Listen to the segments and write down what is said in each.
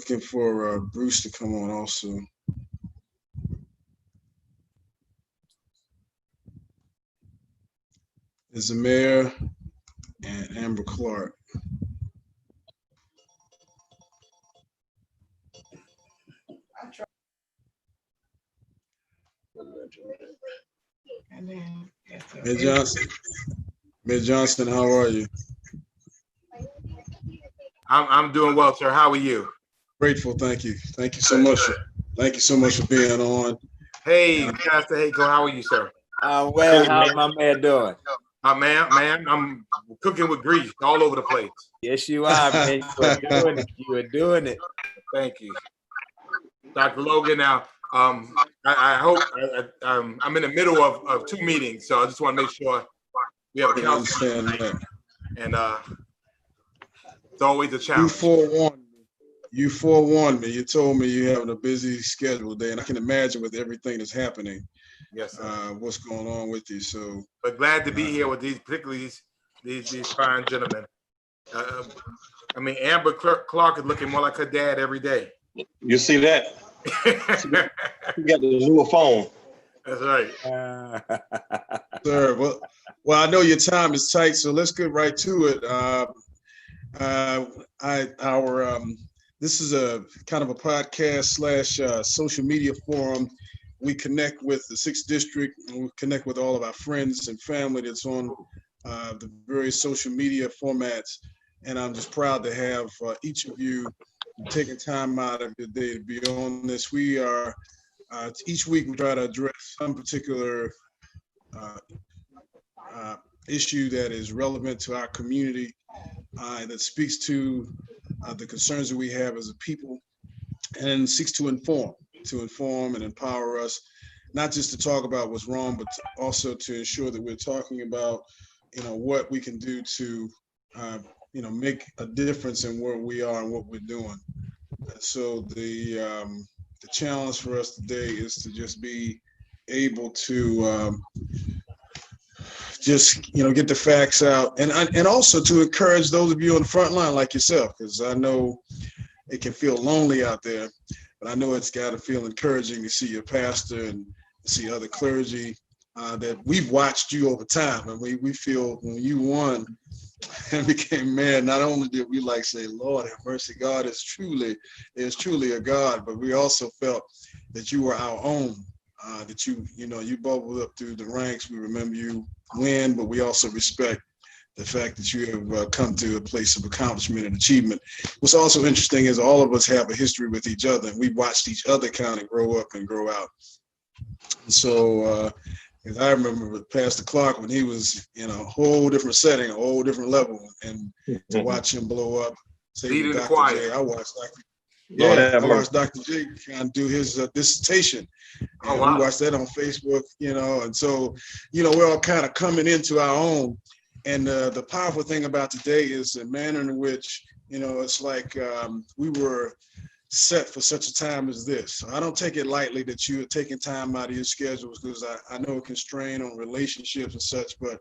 looking for Bruce to come on also. There's the mayor and Amber Clark. Ms. Johnson. Ms. Johnson, how are you? I'm doing well, sir. How are you? Grateful, thank you. Thank you so much. Thank you so much for being on. Hey, Pastor Haithco, how are you, sir? Well, how's my man doing? Man, I'm cooking with grease all over the place. Yes, you are, man. You are doing it. You are doing it. Thank you, Dr. Logan. Now, I hope I'm in the middle of 2 meetings, so I just want to make sure we have a council meeting, and it's always a challenge. You forewarned me. You told me you're having a busy schedule today, and I can imagine with everything that's happening. Yes, sir. What's going on with you? So, but glad to be here with these, particularly these fine gentlemen. I mean, Amber Clark is looking more like her dad every day. You see that? You got the newer phone. That's right. Sir, well, I know your time is tight, so let's get right to it. This is a kind of a podcast / social media forum. We connect with the 6th District, and we connect with all of our friends and family that's on the various social media formats. And I'm just proud to have each of you taking time out of your day to be on this. We are, each week we try to address some particular issue that is relevant to our community, that speaks to the concerns that we have as a people, and seeks to inform and empower us, not just to talk about what's wrong, but also to ensure that we're talking about, what we can do to, make a difference in where we are and what we're doing. So the challenge for us today is to just be able to get the facts out, and also to encourage those of you on the front line like yourself, because I know it can feel lonely out there, but I know it's got to feel encouraging to see your pastor and see other clergy that we've watched you over time, and we feel when you won and became mayor, not only did we say, Lord have mercy, God is truly a God, but we also felt that you were our own, that you bubbled up through the ranks. We remember you win, but we also respect the fact that you have come to a place of accomplishment and achievement. What's also interesting is all of us have a history with each other, and we watched each other kind of grow up and grow out. And so, as I remember with Pastor Clark, when he was in a whole different setting, a whole different level, and to watch him blow up, say to Dr. J, I watched Dr. J kind of do his dissertation. And we watched that on Facebook, and so, we're all kind of coming into our own. And the powerful thing about today is the manner in which, it's like we were set for such a time as this. So I don't take it lightly that you are taking time out of your schedules, because I know it can strain on relationships and such, but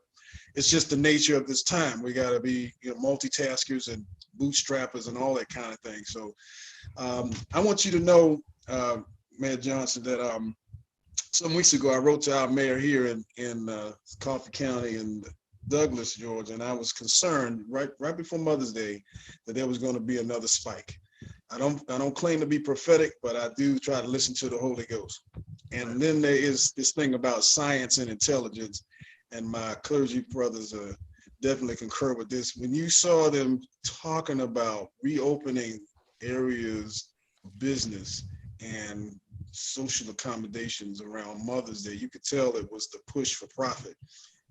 it's just the nature of this time. We got to be multitaskers and bootstrappers and all that kind of thing. So I want you to know, Mayor Johnson, that some weeks ago I wrote to our mayor here in Coffee County in Douglas, Georgia, and I was concerned right before Mother's Day that there was going to be another spike. I don't claim to be prophetic, but I do try to listen to the Holy Ghost. And then there is this thing about science and intelligence, and my clergy brothers definitely concur with this. When you saw them talking about reopening areas of business and social accommodations around Mother's Day, you could tell it was the push for profit.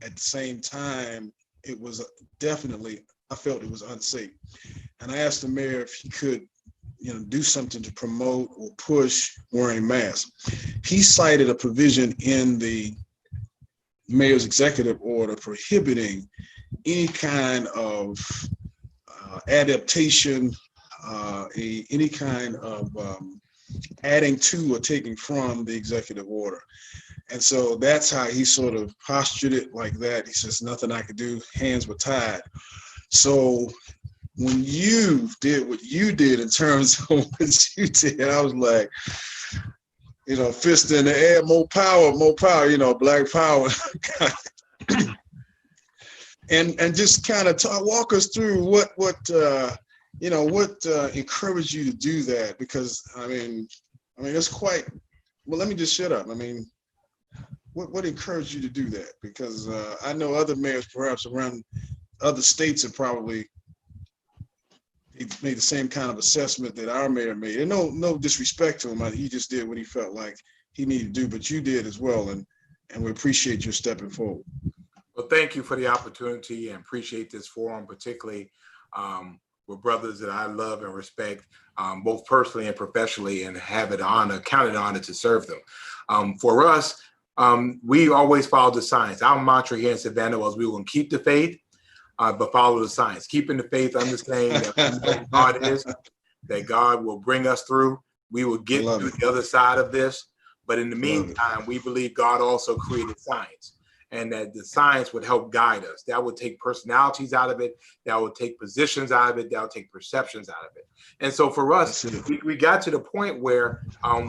At the same time, it was definitely, I felt it was unsafe. And I asked the mayor if he could do something to promote or push wearing masks. He cited a provision in the mayor's executive order prohibiting any kind of adaptation, any kind of adding to or taking from the executive order. And so that's how he sort of postured it like that. He says, nothing I could do, hands were tied. So when you did what you did in terms of what you did, I was like, fist in the air, more power, Black power. and just kind of walk us through what encouraged you to do that, because I mean it's quite. Well, let me just shut up. I mean, what encouraged you to do that? Because I know other mayors perhaps around other states have probably made the same kind of assessment that our mayor made. And no disrespect to him. He just did what he felt like he needed to do, but you did as well. And we appreciate your stepping forward. Well, thank you for the opportunity, and appreciate this forum, particularly with brothers that I love and respect, both personally and professionally, and have it count it honor to serve them. For us, we always follow the science. Our mantra here in Savannah was we were going to keep the faith, but follow the science. Keeping the faith, understanding that we know God is, that God will bring us through. We will get to the other side of this. But in the meantime, we believe God also created science, and that the science would help guide us. That would take personalities out of it. That would take positions out of it. That would take perceptions out of it. And so for us, we got to the point where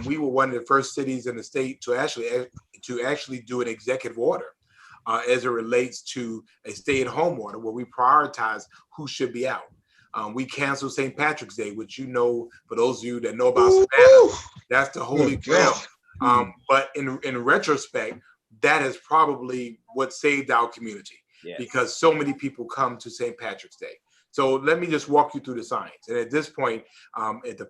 we were one of the first cities in the state to actually do an executive order as it relates to a stay-at-home order, where we prioritize who should be out. We canceled St. Patrick's Day, which, for those of you that know about Savannah, that's the holy grail. But in retrospect, that is probably what saved our community, because so many people come to St. Patrick's Day. So let me just walk you through the science. And at this point, at the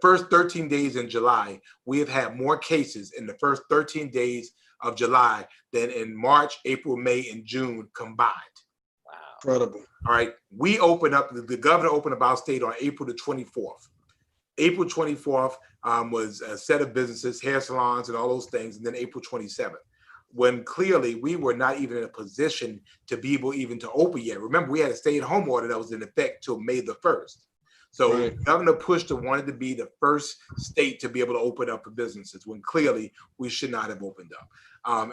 first 13 days in July, we have had more cases in the first 13 days of July than in March, April, May, and June combined. Wow. Incredible. All right. We opened up, the governor opened up our state on April the 24th. April 24th was a set of businesses, hair salons and all those things. And then April 27th, when clearly we were not even in a position to be able even to open yet. Remember, we had a stay-at-home order that was in effect till May the 1st. So Governor pushed and wanted to be the first state to be able to open up for businesses, when clearly we should not have opened up.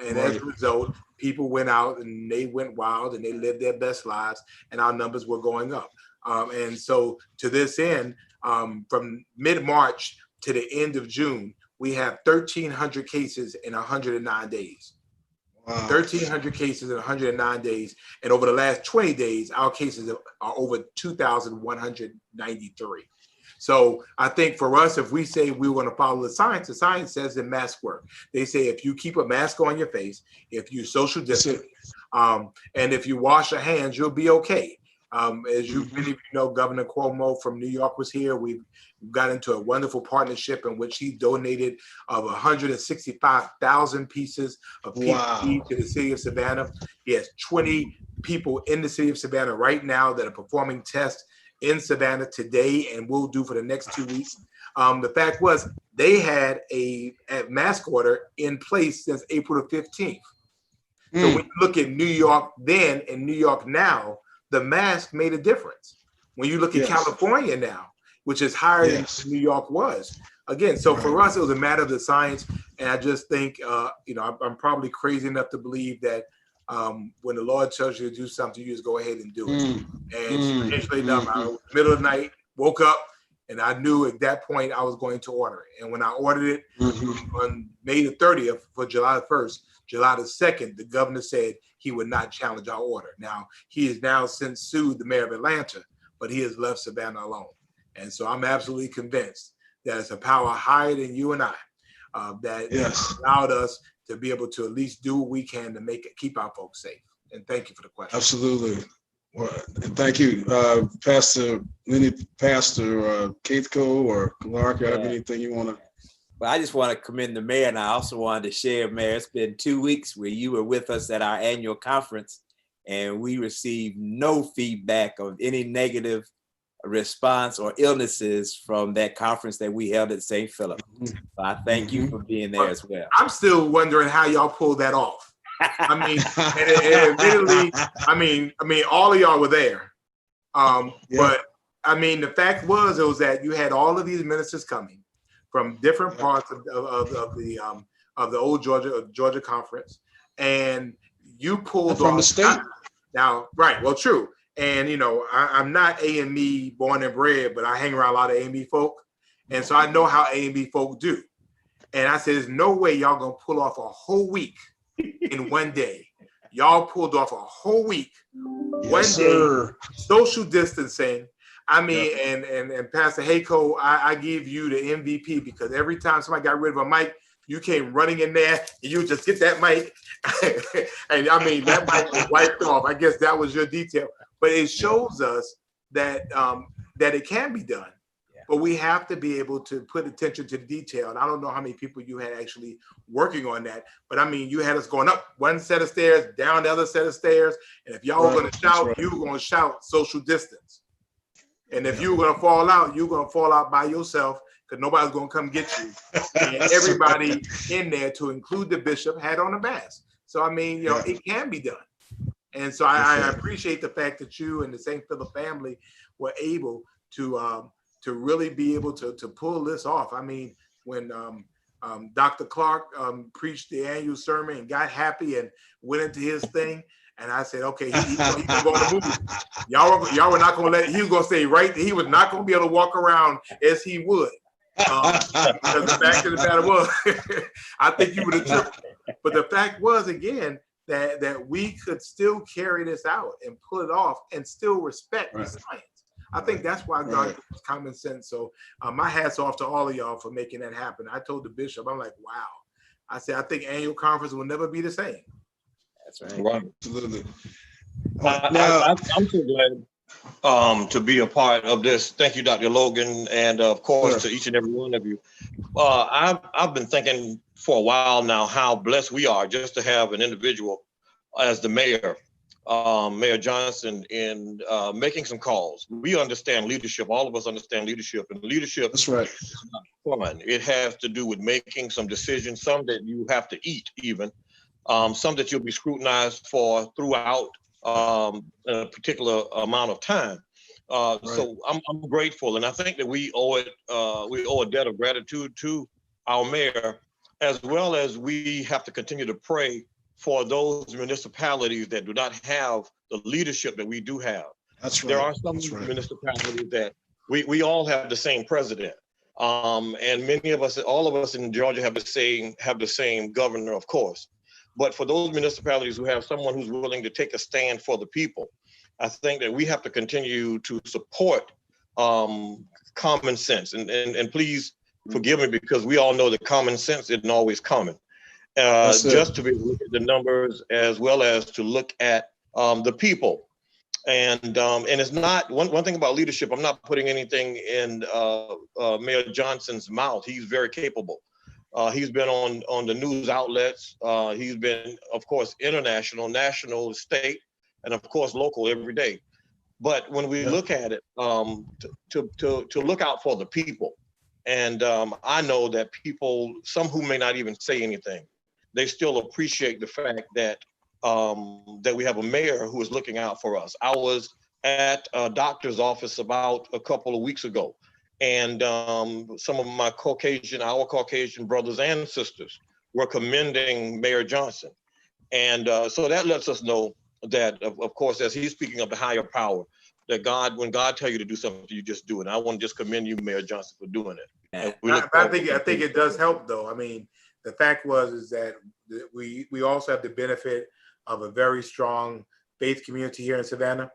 And as a result, people went out and they went wild and they lived their best lives, and our numbers were going up. And so to this end, from mid-March to the end of June, we have 1,300 cases in 109 days. Wow. 1,300 cases in 109 days. And over the last 20 days, our cases are over 2,193. So I think for us, if we say we want to follow the science says that masks work. They say if you keep a mask on your face, if you social distance, and if you wash your hands, you'll be okay. As you many of you know, Governor Cuomo from New York was here. We've got into a wonderful partnership in which he donated 165,000 pieces of PPE to the city of Savannah. He has 20 people in the city of Savannah right now that are performing tests in Savannah today and will do for the next 2 weeks. The fact was they had a mask order in place since April the 15th. So when you look at New York then and New York now, the mask made a difference. When you look at California now, which is higher than New York was. Again, so for us, it was a matter of the science. And I just think, I'm probably crazy enough to believe that when the Lord tells you to do something, you just go ahead and do it. And strangely enough, I was in the middle of the night, woke up, and I knew at that point I was going to order it. And when I ordered it on May the 30th for July the 1st, July the 2nd, the governor said he would not challenge our order. Now, he has now since sued the mayor of Atlanta, but he has left Savannah alone. And so I'm absolutely convinced that it's a power higher than you and I that allowed us to be able to at least do what we can to keep our folks safe. And thank you for the question. Absolutely. Well, thank you, Pastor Haithco or Clark. Have anything you want to? Well, I just want to commend the mayor, and I also wanted to share, Mayor, it's been 2 weeks where you were with us at our annual conference, and we received no feedback of any negative response or illnesses from that conference that we held at St. Philip. So I thank you for being there as well. I'm still wondering how y'all pulled that off. I mean, and admittedly, I mean, all of y'all were there. But I mean, the fact was that you had all of these ministers coming from different parts of the old Georgia conference, and you pulled from the state. Now, right? Well, true. And, you know, I'm not A&E born and bred, but I hang around a lot of A&E folk. And so I know how A&E folk do. And I said, there's no way y'all going to pull off a whole week in one day. Y'all pulled off a whole week, one day, social distancing. I mean, and Pastor Haithco, I give you the MVP, because every time somebody got rid of a mic, you came running in there and you just get that mic. And I mean, that mic was wiped off. I guess that was your detail. But it shows us that that it can be done. But we have to be able to put attention to the detail. And I don't know how many people you had actually working on that. But I mean, you had us going up one set of stairs, down the other set of stairs. And if y'all were going to shout, you were going to shout social distance. And if you were going to fall out, you were going to fall out by yourself, because nobody's going to come get you. And everybody in there, to include the bishop, had on a mask. So, I mean, you know, it can be done. And so I appreciate the fact that you and the St. Philip family were able to really be able to pull this off. I mean, when Dr. Clark preached the annual sermon and got happy and went into his thing, and I said, okay, he can go on the move. Y'all were not going to let, he was going to stay right there. He was not going to be able to walk around as he would. Because the fact of the matter was, I think you would have tripped. But the fact was, again, that we could still carry this out and pull it off and still respect the science. I think that's why God gives common sense. So my hat's off to all of y'all for making that happen. I told the bishop, I'm like, wow. I said, I think annual conference will never be the same. That's right. Absolutely. I'm so glad to be a part of this. Thank you, Dr. Logan, and of course to each and every one of you. I've been thinking for a while now how blessed we are just to have an individual as the mayor, Mayor Johnson, in making some calls. We understand leadership. All of us understand leadership, and leadership. That's right. Is not fun. It has to do with making some decisions, some that you have to eat, even some that you'll be scrutinized for throughout a particular amount of time. So I'm grateful, and I think that we owe it. We owe a debt of gratitude to our mayor, as well as we have to continue to pray for those municipalities that do not have the leadership that we do have. That's right. There are some municipalities that we all have the same president, and many of us, all of us in Georgia, have the same governor, of course. But for those municipalities who have someone who's willing to take a stand for the people, I think that we have to continue to support common sense. And please forgive me, because we all know that common sense isn't always common. Just to be able to look at the numbers, as well as to look at the people. And it's not, one thing about leadership, I'm not putting anything in Mayor Johnson's mouth. He's very capable. He's been on the news outlets. He's been, of course, international, national, state, and of course, local every day. But when we look at it, to look out for the people, and I know that people, some who may not even say anything, they still appreciate the fact that that we have a mayor who is looking out for us. I was at a doctor's office about a couple of weeks ago, and some of our Caucasian brothers and sisters were commending Mayor Johnson. And so that lets us know that, of course, as he's speaking of the higher power, that God, when God tells you to do something, you just do it. And I want to just commend you, Mayor Johnson, for doing it. I think it does help, though. I mean, the fact is that we also have the benefit of a very strong faith community here in Savannah.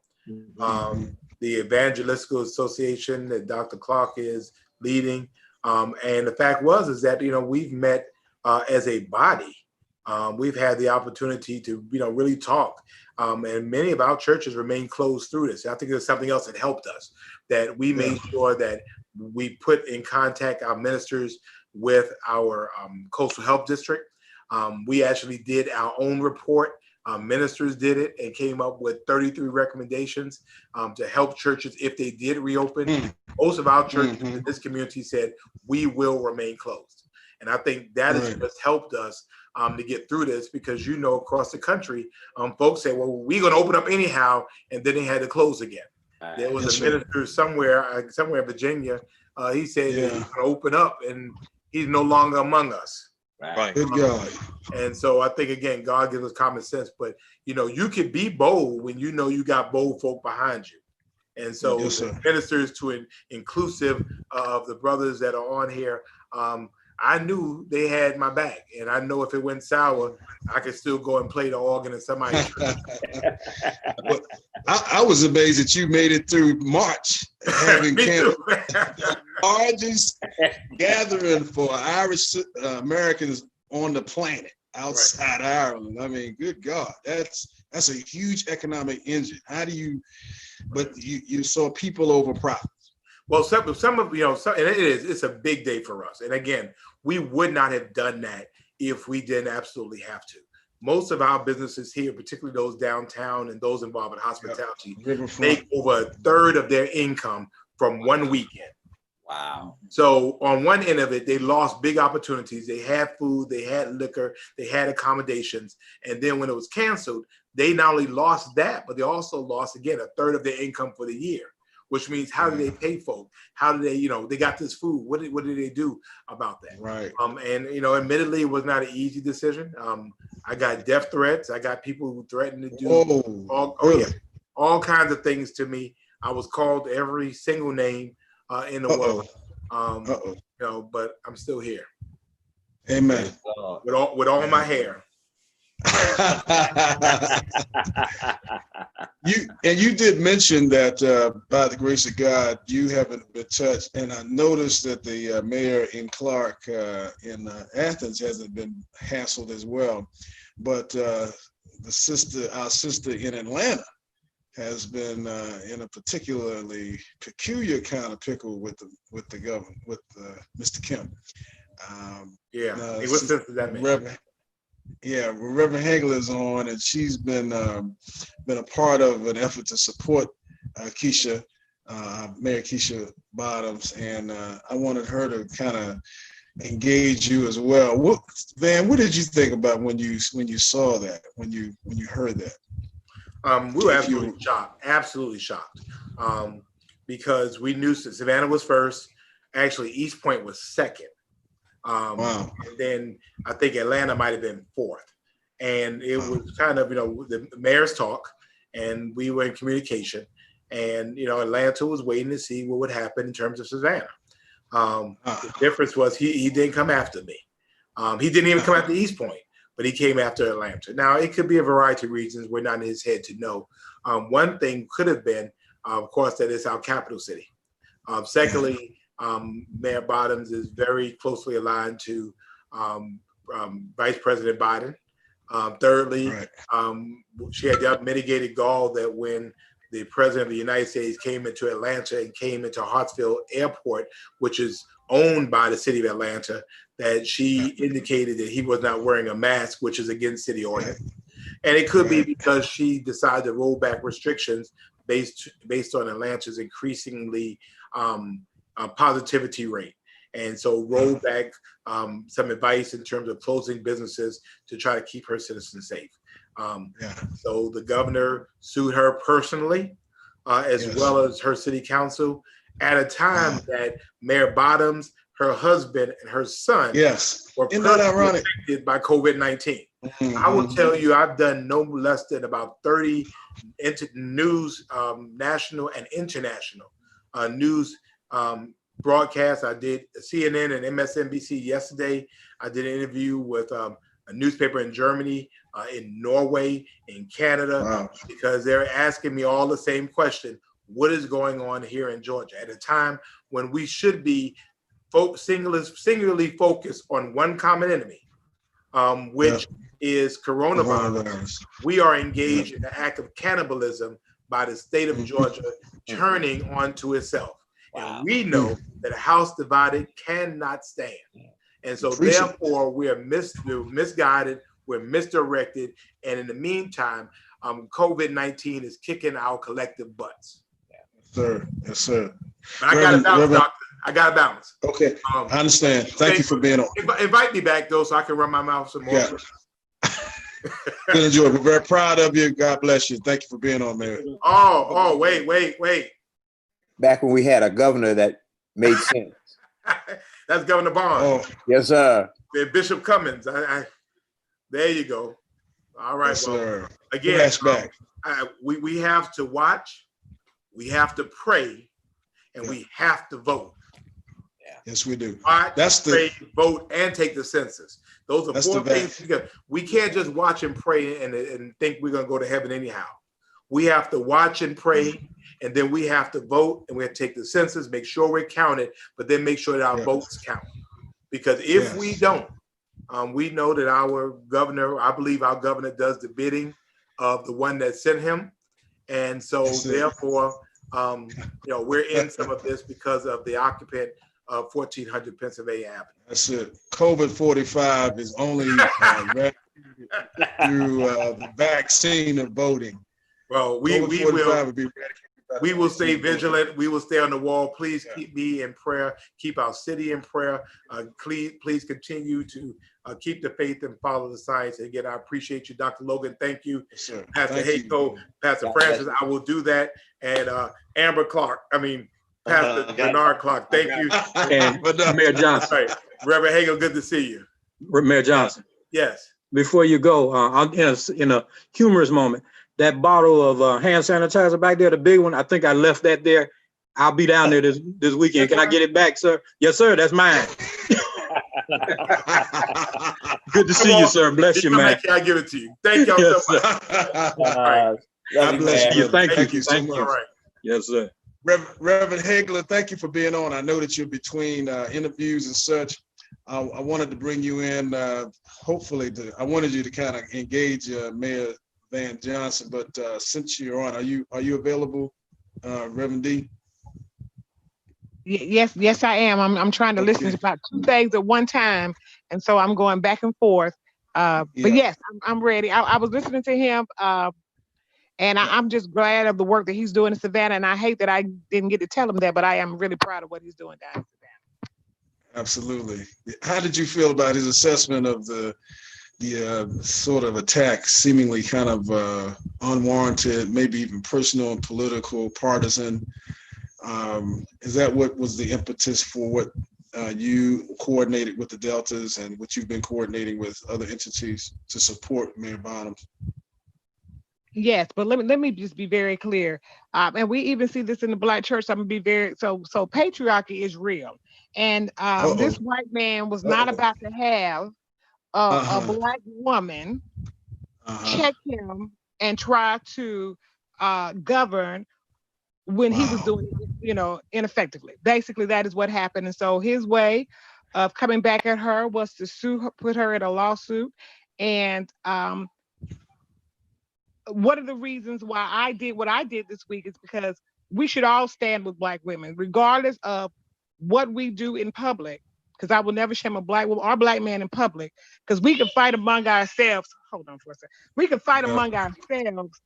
The Evangelistical Association that Dr. Clark is leading. And the fact is that, we've met as a body. We've had the opportunity to, really talk. And many of our churches remain closed through this. I think there's something else that helped us, that we made sure that we put in contact our ministers with our Coastal Health District. We actually did our own report. Ministers did it and came up with 33 recommendations to help churches if they did reopen. Most of our churches in this community said, we will remain closed. And I think that has just helped us to get through this, because, across the country, folks say, well, we're going to open up anyhow, and then they had to close again. There was a minister somewhere in Virginia, he said he's going to open up, and he's no longer among us. Right. Good God. And so I think, again, God gives us common sense, but you could be bold when you know you got bold folk behind you. And so Yes, sir. ministers to inclusive of the brothers that are on here, I knew they had my back, and I know if it went sour, I could still go and play the organ in somebody's church. I was amazed that you made it through March, having the largest gathering for Irish Americans on the planet outside Ireland. I mean, good God, that's a huge economic engine. How do you? But you saw people over profits. Well, some of and it's a big day for us. And again, we would not have done that if we didn't absolutely have to. Most of our businesses here, particularly those downtown and those involved in hospitality, make over a third of their income from one weekend. Wow. So on one end of it, they lost big opportunities. They had food, they had liquor, they had accommodations. And then when it was canceled, they not only lost that, but they also lost, again, a third of their income for the year, which means how do they pay folk? How do they, they got this food. What did they do about that? Right. And, admittedly, it was not an easy decision. I got death threats. I got people who threatened to do all kinds of things to me. I was called every single name in the world. But I'm still here. Amen. With all my hair. You did mention that by the grace of God, you haven't been touched, and I noticed that the mayor in Clark in Athens hasn't been hassled as well, but our sister in Atlanta has been in a particularly peculiar kind of pickle with the governor, with Mr. Kemp. What sense does that make? Reverend Haigler is on, and she's been a part of an effort to support Keisha, Mayor Keisha Bottoms, and I wanted her to kind of engage you as well. Van, what did you think about when you saw that, when you heard that? We were absolutely shocked, because we knew Savannah was first. Actually, East Point was second. Wow. And then I think Atlanta might have been fourth. And it was kind of, the mayor's talk, and we were in communication. And, Atlanta was waiting to see what would happen in terms of Savannah. The difference was he didn't come after me. He didn't even come after East Point, but he came after Atlanta. Now, it could be a variety of reasons. We're not in his head to know. One thing could have been, of course, that it's our capital city. Secondly, Mayor Bottoms is very closely aligned to Vice President Biden. Thirdly, she had the mitigated gall that when the President of the United States came into Atlanta and came into Hartsfield Airport, which is owned by the city of Atlanta, that she indicated that he was not wearing a mask, which is against city ordinance. And it could be because she decided to roll back restrictions based on Atlanta's increasingly positivity rate. And so roll back some advice in terms of closing businesses to try to keep her citizens safe. So the governor sued her personally, as well as her city council, at a time that Mayor Bottoms, her husband, and her son were personally affected by COVID-19. I will tell you, I've done no less than about 30 news, national and international news broadcasts. I did CNN and MSNBC yesterday. I did an interview with a newspaper in Germany, in Norway, in Canada, because they're asking me all the same question: what is going on here in Georgia at a time when we should be singularly focused on one common enemy, which is coronavirus. We are engaged in the act of cannibalism by the state of Georgia turning onto itself. And we know that a house divided cannot stand. And so therefore we're misguided, we're misdirected. And in the meantime, COVID-19 is kicking our collective butts. Yes, sir. But I got to balance, doctor. I got to balance. Okay, I understand. Thank you for being on. Invite me back, though, so I can run my mouth some more. Good enjoy. We're very proud of you. God bless you. Thank you for being on, Mary. Wait. Back when we had a governor that made sense. That's Governor Bond. Yes, sir. Bishop Cummins. There you go. All right. Yes, well, sir. Again, Flashback. we have to watch, we have to pray, and we have to vote. Yes, we do. Watch, That's pray, vote, and take the census. Those are 4 things, because we can't just watch and pray and think we're going to go to heaven anyhow. We have to watch and pray, and then we have to vote, and we have to take the census, make sure we're counted, but then make sure that our votes count. Because if we don't, we know that our governor, I believe our governor does the bidding of the one that sent him. And so therefore, we're in some of this because of the occupant of 1400 Pennsylvania Avenue. That's it. COVID 45 is only through the vaccine of voting. Well, we will stay vigilant. We will stay on the wall. Please keep me in prayer. Keep our city in prayer. Please continue to keep the faith and follow the science. And again, I appreciate you, Dr. Logan. Thank you, Pastor Haithco, Pastor Francis. I will do that. And Pastor Bernard Clark. Thank you. And Mayor Johnson. Right. Reverend Haigler, good to see you. Mayor Johnson. Yes. Before you go, in a humorous moment, that bottle of hand sanitizer back there, the big one, I think I left that there. I'll be down there this weekend. Can I get it back, sir? Yes, sir. That's mine. Good to see you, sir. Bless you, man. I give it to you. Thank y'all so much. God bless you. Thank you so so much. All right. Yes, sir. Reverend Haigler, thank you for being on. I know that you're between interviews and such. I wanted to bring you in. I wanted you to kind of engage Mayor Van Johnson, but since you're on, are you available, Reverend D? Yes, I am. I'm trying to listen to about 2 things at one time, and so I'm going back and forth. But yes, I'm ready. I was listening to him, and I'm just glad of the work that he's doing in Savannah. And I hate that I didn't get to tell him that, but I am really proud of what he's doing down in Savannah. Absolutely. How did you feel about his assessment of the sort of attack, seemingly kind of unwarranted, maybe even personal and political, partisan? Is that what was the impetus for what you coordinated with the Deltas and what you've been coordinating with other entities to support Mayor Bottoms? Yes, but let me just be very clear. And we even see this in the Black church. I'm gonna be so patriarchy is real. And this white man was not about to have a Black woman check him and try to govern when he was doing it, ineffectively. Basically, that is what happened. And so his way of coming back at her was to sue her, put her in a lawsuit. And one of the reasons why I did what I did this week is because we should all stand with Black women, regardless of what we do in public, because I will never shame a Black woman or Black man in public, because we can fight among ourselves. Hold on for a second. We can fight among ourselves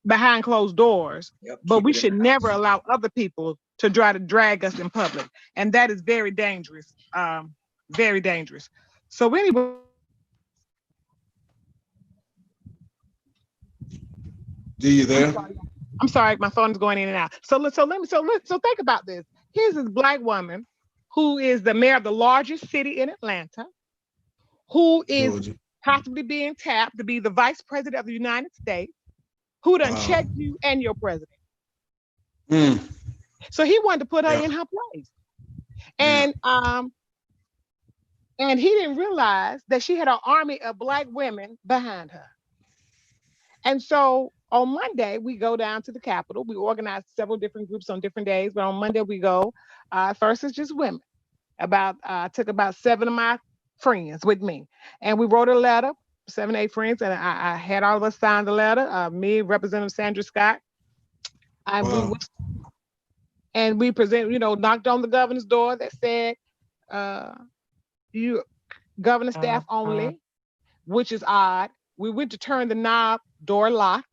behind closed doors, but we should never allow other people to try to drag us in public. And that is very dangerous, very dangerous. So anyway. Do you there? I'm sorry, my phone is going in and out. So think about this. Here's this Black woman who is the mayor of the largest city in Atlanta, who is possibly being tapped to be the vice president of the United States, who done checked you and your president. So he wanted to put her in her place. And and he didn't realize that she had an army of Black women behind her. And so on Monday, we go down to the Capitol. We organize several different groups on different days, but on Monday we go. First it's just women. Took about 7 of my friends with me, and we wrote a letter, 7, 8 friends, and I had all of us sign the letter. Me, Representative Sandra Scott, and we present, knocked on the governor's door that said, "You governor staff only," which is odd. We went to turn the knob, door locked.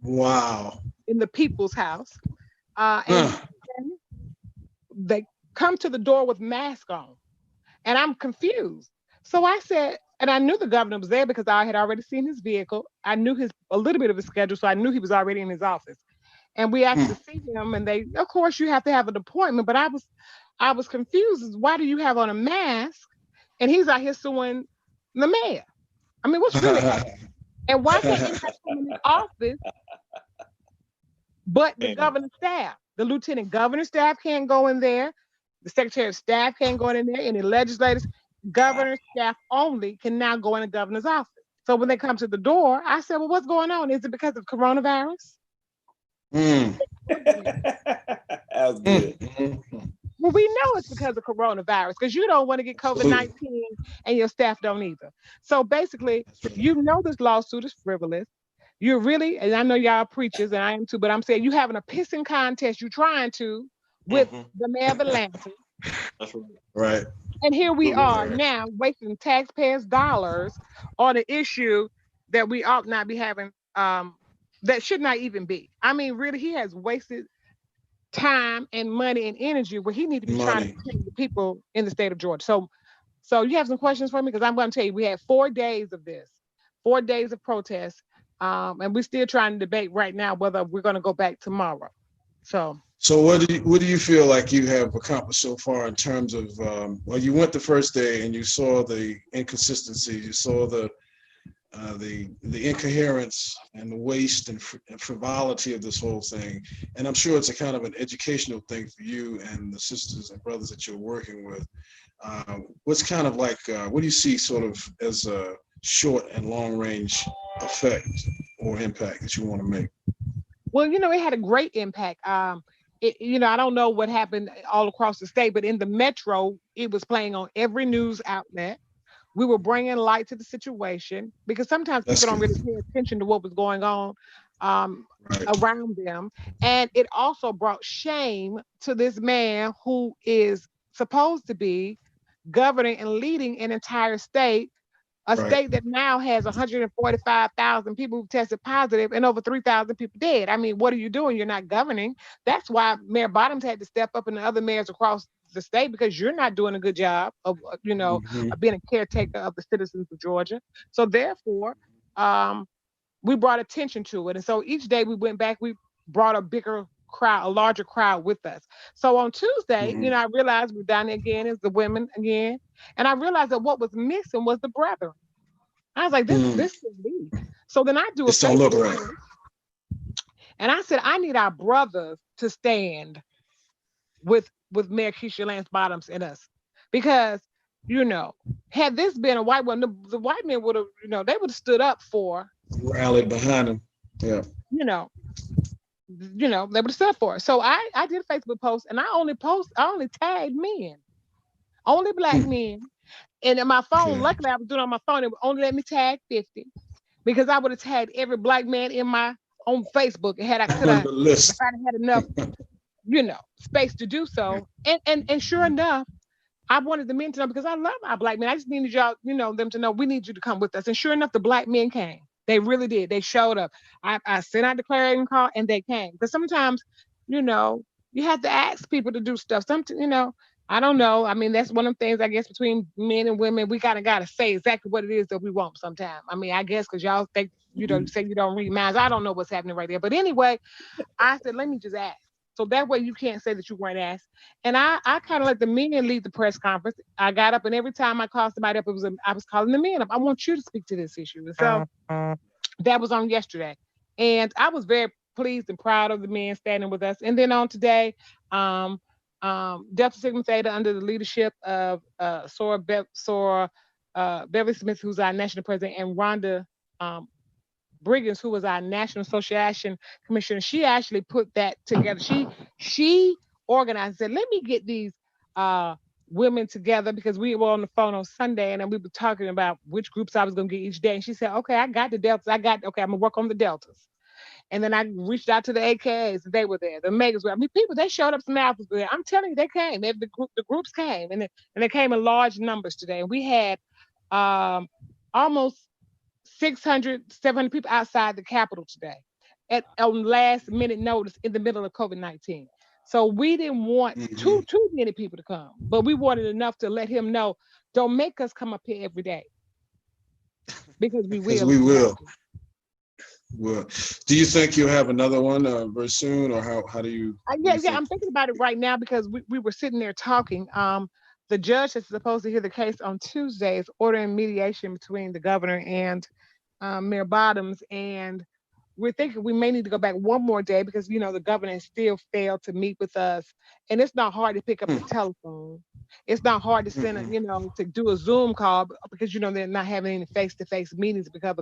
Wow. In the people's house. And they come to the door with masks on. And I'm confused. So I said, and I knew the governor was there because I had already seen his vehicle. I knew a little bit of his schedule, so I knew he was already in his office. And we asked to see him, and they, of course, you have to have an appointment. But I was confused. Why do you have on a mask? And he's out here suing the mayor. I mean, what's really happening? And why can't anybody come in the office but the governor's staff? The lieutenant governor's staff can't go in there. The secretary of staff can't go in there. Any legislators, governor's staff only can now go in the governor's office. So when they come to the door, I said, well, what's going on? Is it because of coronavirus? That was good. Well, we know it's because of coronavirus, because you don't want to get COVID-19 and your staff don't either. So basically, you know this lawsuit is frivolous. You're really, and I know y'all preachers, and I am too, but I'm saying you having a pissing contest, you're trying to, with the mayor of Atlanta. That's Right. And here we are now wasting taxpayers' dollars on an issue that we ought not be having, that should not even be. I mean, really, he has wasted time and money and energy where he needs to be trying to protect the people in the state of Georgia. So you have some questions for me? Because I'm going to tell you, we had 4 days of this, 4 days of protest, and we're still trying to debate right now whether we're going to go back tomorrow. So what do you feel like you have accomplished so far in terms of, well, you went the first day and you saw the inconsistency, you saw the incoherence and the waste and frivolity of this whole thing. And I'm sure it's a kind of an educational thing for you and the sisters and brothers that you're working with. What's kind of like, what do you see sort of as a short and long range effect or impact that you want to make? Well, you know, it had a great impact. You know, I don't know what happened all across the state, but in the metro, it was playing on every news outlet. We were bringing light to the situation because sometimes people don't really pay attention to what was going on around them. And it also brought shame to this man who is supposed to be governing and leading an entire state, a state that now has 145,000 people who tested positive and over 3,000 people dead. I mean, what are you doing? You're not governing. That's why Mayor Bottoms had to step up and the other mayors across the state, because you're not doing a good job of, you know, of being a caretaker of the citizens of Georgia. So therefore, we brought attention to it. And so each day we went back, we brought a bigger crowd, a larger crowd with us. So on Tuesday, you know, I realized we're down there again as the women again. And I realized that what was missing was the brethren. I was like, this should be. So then I do a Facebook post, and I said, I need our brothers to stand with Mayor Keisha Lance Bottoms and us. Because, you know, had this been a white one, the white men would have, you know, they would have stood up for. Rallied behind him. Yeah. You know, they would have stood for it. So I did a Facebook post, and I only tagged men, only Black men. And in my phone, luckily I was doing it on my phone, it would only let me tag 50, because I would have tagged every Black man in my own Facebook and had I could have had enough, you know, space to do so. And sure enough, I wanted the men to know, because I love our Black men. I just needed y'all, you know, them to know we need you to come with us. And sure enough, the Black men came. They really did. They showed up. I sent out the clarion call and they came. Because sometimes, you know, you have to ask people to do stuff. Sometimes, you know, I don't know. I mean, that's one of the things, I guess, between men and women, we kind of got to say exactly what it is that we want sometimes. I mean, I guess because y'all think, you know, say you don't read minds. I don't know what's happening right there. But anyway, I said, let me just ask. So that way you can't say that you weren't asked. And I kind of let the men lead the press conference. I got up, and every time I called somebody up, I was calling the men up. I want you to speak to this issue. And so that was on yesterday. And I was very pleased and proud of the men standing with us. And then on today, Delta Sigma Theta, under the leadership of Sora Beverly Smith, who's our national president, and Rhonda Briggins, who was our National Association Commissioner, she actually put that together. She organized, said, let me get these women together, because we were on the phone on Sunday, and then we were talking about which groups I was going to get each day. And she said, okay, I got the Deltas. Okay, I'm going to work on the Deltas. And then I reached out to the AKAs, and they were there. The Megas were. I mean, people, they showed up. Some alphas were there. I'm telling you, they came. The groups came, and they came in large numbers today. And we had almost 600, 700 people outside the Capitol today on last minute notice in the middle of COVID-19. So we didn't want too many people to come, but we wanted enough to let him know, don't make us come up here every day, because we will. We will. Well, do you think you'll have another one very soon, or how do you? Yeah, I'm thinking about it right now because we were sitting there talking. The judge that's supposed to hear the case on Tuesday is ordering mediation between the governor and Mayor Bottoms, and we're thinking we may need to go back one more day because the governor has still failed to meet with us, and it's not hard to pick up the telephone. It's not hard to send to do a Zoom call because they're not having any face-to-face meetings because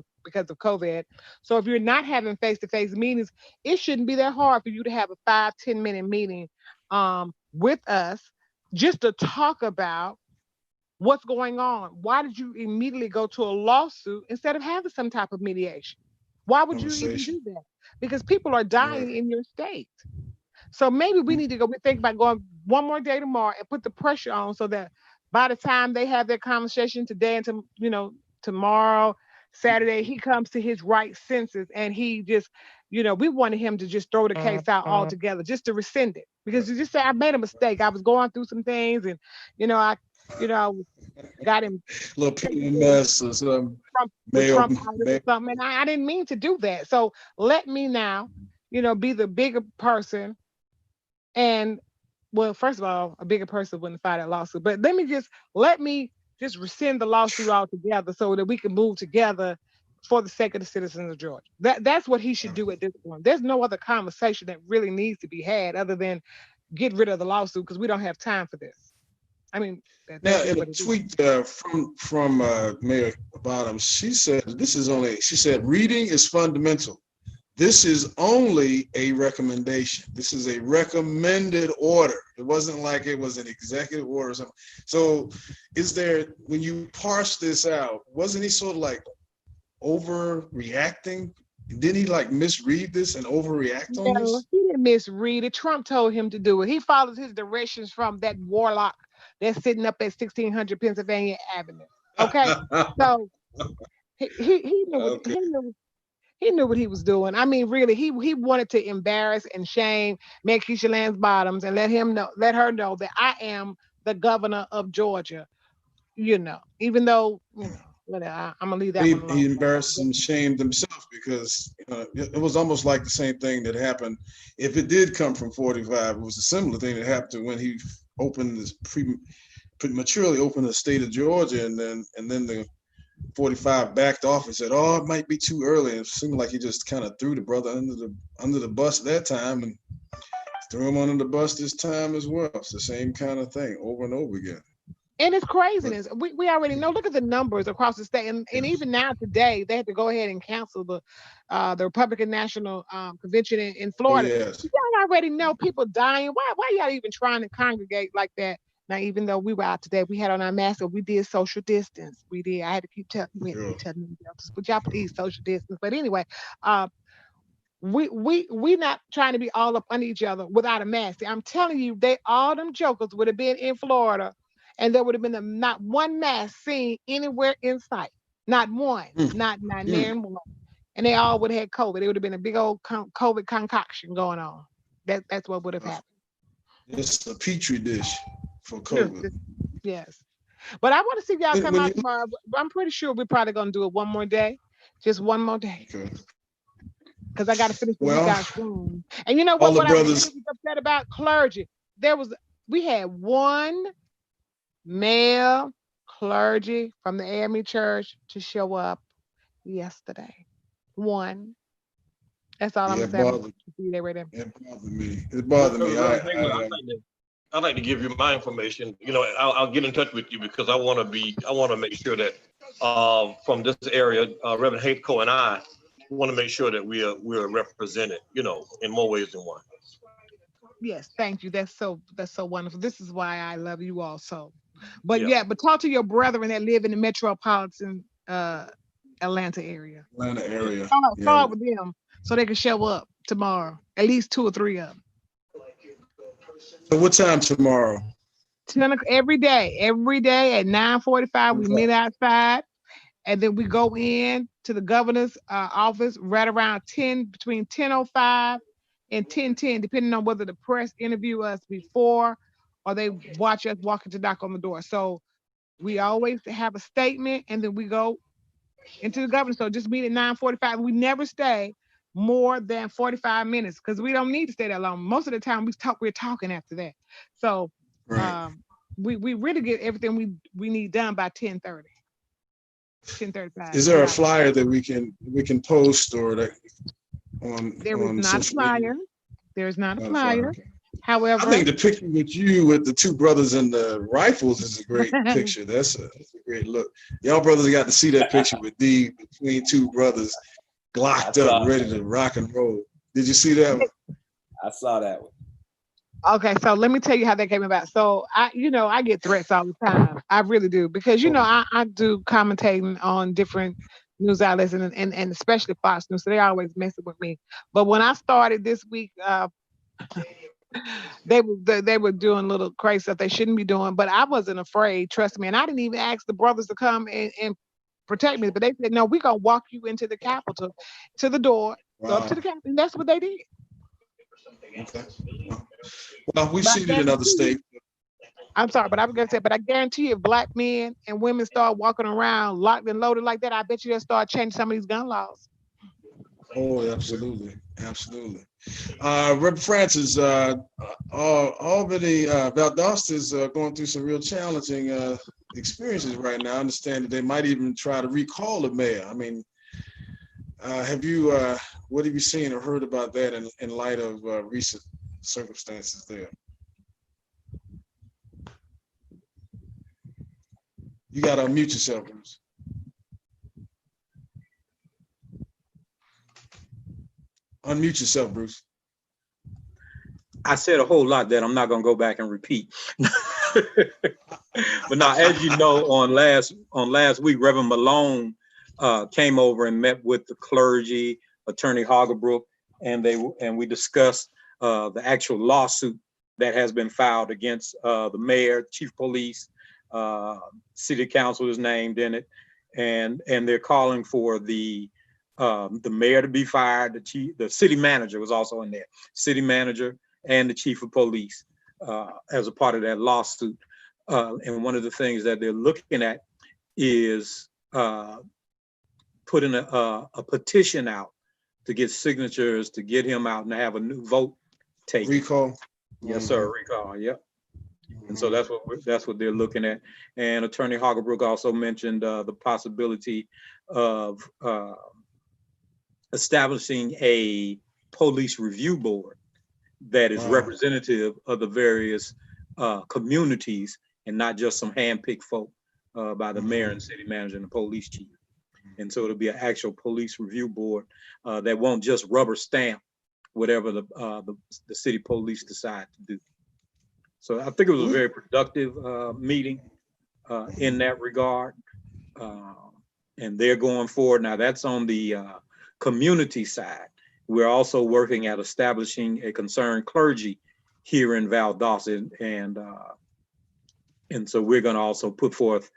of COVID. So if you're not having face-to-face meetings, it shouldn't be that hard for you to have a 5-10 minute meeting with us just to talk about what's going on. Why did you immediately go to a lawsuit instead of having some type of mediation? Why would you even do that? Because people are dying in your state. So maybe we need to go. We think about going one more day tomorrow and put the pressure on so that by the time they have their conversation today and tomorrow, Saturday, he comes to his right senses and he just, we wanted him to just throw the case out altogether, just to rescind it. Because you just say, I made a mistake. I was going through some things and, I got him a little mess or something. Trump or something. And I didn't mean to do that. So let me now, be the bigger person. And well, first of all, a bigger person wouldn't file that lawsuit. But let me just rescind the lawsuit altogether so that we can move together for the sake of the citizens of Georgia. That's what he should do at this point. There's no other conversation that really needs to be had other than get rid of the lawsuit because we don't have time for this. I mean, now in a tweet from Mayor Bottoms, she said reading is fundamental. This is only a recommendation. This is a recommended order. It wasn't like it was an executive order or something. So when you parse this out, wasn't he sort of like overreacting? Didn't he like misread this and overreact on this? He didn't misread it. Trump told him to do it. He follows his directions from that warlock that's sitting up at 1600 Pennsylvania Avenue. Okay, so he knew. He knew what he was doing. I mean, really, he wanted to embarrass and shame Keisha Lance Bottoms and let her know that I am the governor of Georgia. Even though I'm gonna leave that one alone. He embarrassed and shamed himself because it was almost like the same thing that happened. If it did come from 45, it was a similar thing that happened when he opened this prematurely opened the state of Georgia, and then the 45 backed off and said, "Oh, it might be too early." And it seemed like he just kind of threw the brother under the bus that time and threw him under the bus this time as well. It's the same kind of thing over and over again. And it's craziness. We already know. Look at the numbers across the state, and even now today they had to go ahead and cancel the Republican National Convention in Florida. Yes. Y'all already know people dying. Why y'all even trying to congregate like that? Now, even though we were out today, we had on our masks, so we did social distance. We did. I had to keep telling them, but y'all please social distance. But anyway, we not trying to be all up under each other without a mask. I'm telling you, all them jokers would have been in Florida, and there would have been not one mask seen anywhere in sight. Not one. Not near one. And they all would have had COVID. It would have been a big old COVID concoction going on. That's what would have happened. It's a petri dish for COVID. Yes. But I want to see if y'all come out tomorrow. I'm pretty sure we're probably going to do it one more day. Just one more day. Okay. Because I got to finish the week out soon. And you know what? What I was upset about? Clergy. We had one male clergy from the AME church to show up yesterday. One. That's all I'm saying. It bothered me. I'd like to give you my information. I'll get in touch with you because I want to make sure that from this area, Reverend Haithco and I want to make sure that we're represented, in more ways than one. Yes, thank you. That's so wonderful. This is why I love you all so. But but talk to your brethren that live in the metropolitan Atlanta area. Talk with them so they can show up tomorrow. At least 2 or 3 of them. So what time tomorrow? 10 o'clock every day at 9:45. We meet outside, and then we go in to the governor's office right around between 10:05 and 10:10, depending on whether the press interview us before or they watch us walking to knock on the door. So we always have a statement, and then we go into the governor. So just meet at 9:45. We never stay more than 45 minutes because we don't need to stay that long. Most of the time we're talking after that. So we really get everything we need done by 10:30. 10:35. Is there a flyer that we can post or that on? There is not a flyer. There is not a flyer. Okay. However, I think the picture with you with the two brothers and the rifles is a great picture. That's a great look. Y'all brothers got to see that picture with D between two brothers, glocked up, ready to rock and roll. Did you see that one? I saw that one. Okay, so let me tell you how that came about. So I get threats all the time. I really do because I do commentating on different news outlets and especially Fox News. So they're always messing with me. But when I started this week, they were doing little crazy stuff they shouldn't be doing. But I wasn't afraid. Trust me. And I didn't even ask the brothers to come and protect me. But they said, no, we're gonna walk you into the Capitol, to the door, go up to the Capitol. And that's what they did. Okay. Well, we've seen it in other states. I'm sorry, but I was gonna say, but I guarantee if black men and women start walking around locked and loaded like that, I bet you they'll start changing some of these gun laws. Oh, absolutely, absolutely. Reverend Francis, Albany, Valdosta is going through some real challenging experiences right now. I understand that they might even try to recall the mayor. I mean, what have you seen or heard about that in light of recent circumstances there? You got to unmute yourself, Bruce. Unmute yourself, Bruce. I said a whole lot that I'm not going to go back and repeat. But now, as you know, on last week, Reverend Malone came over and met with the clergy, Attorney Haigler, and we discussed the actual lawsuit that has been filed against the mayor, chief of police, city council is named in it, and they're calling for the mayor to be fired. The city manager was also in there, city manager and the chief of police as a part of that lawsuit. And one of the things that they're looking at is putting a petition out to get signatures to get him out and have a new vote taken. Recall. Yes, sir. Recall. Yep. And so that's what they're looking at. And Attorney Haigler also mentioned the possibility of establishing a police review board that is representative of the various communities and not just some hand-picked folk by the mayor and city manager and the police chief. And so it'll be an actual police review board that won't just rubber stamp whatever the city police decide to do. So I think it was a very productive meeting in that regard. And they're going forward. Now that's on the community side. We're also working at establishing a concerned clergy here in Valdosta. And so we're going to also put forth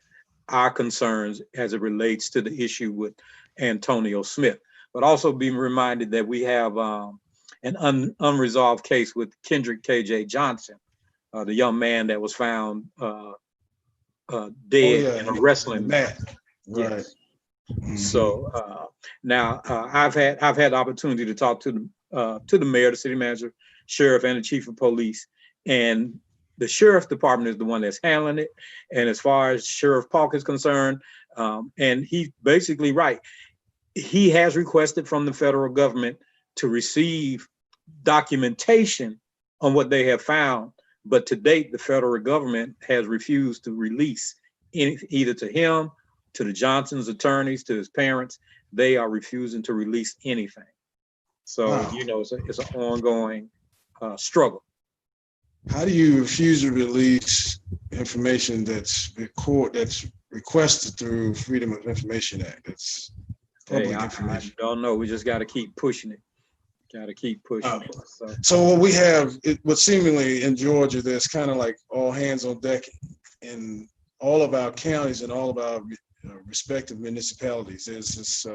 our concerns as it relates to the issue with Antonio Smith, but also be reminded that we have an unresolved case with Kendrick KJ Johnson, the young man that was found dead in a wrestling match. Right. Yes. So now I've had the opportunity to talk to the mayor, the city manager, sheriff, and the chief of police, and the sheriff's department is the one that's handling it. And as far as Sheriff Paulk is concerned, and he's basically right, he has requested from the federal government to receive documentation on what they have found. But to date, the federal government has refused to release either to him, to the Johnson's attorneys, to his parents. They are refusing to release anything. So, you know, it's an ongoing struggle. How do you refuse to release information that's requested through Freedom of Information Act? That's public information. I don't know. We just got to keep pushing it. Got to keep pushing it. So what we have, what seemingly in Georgia, there's kind of like all hands on deck in all of our counties and all of our respective municipalities. There's this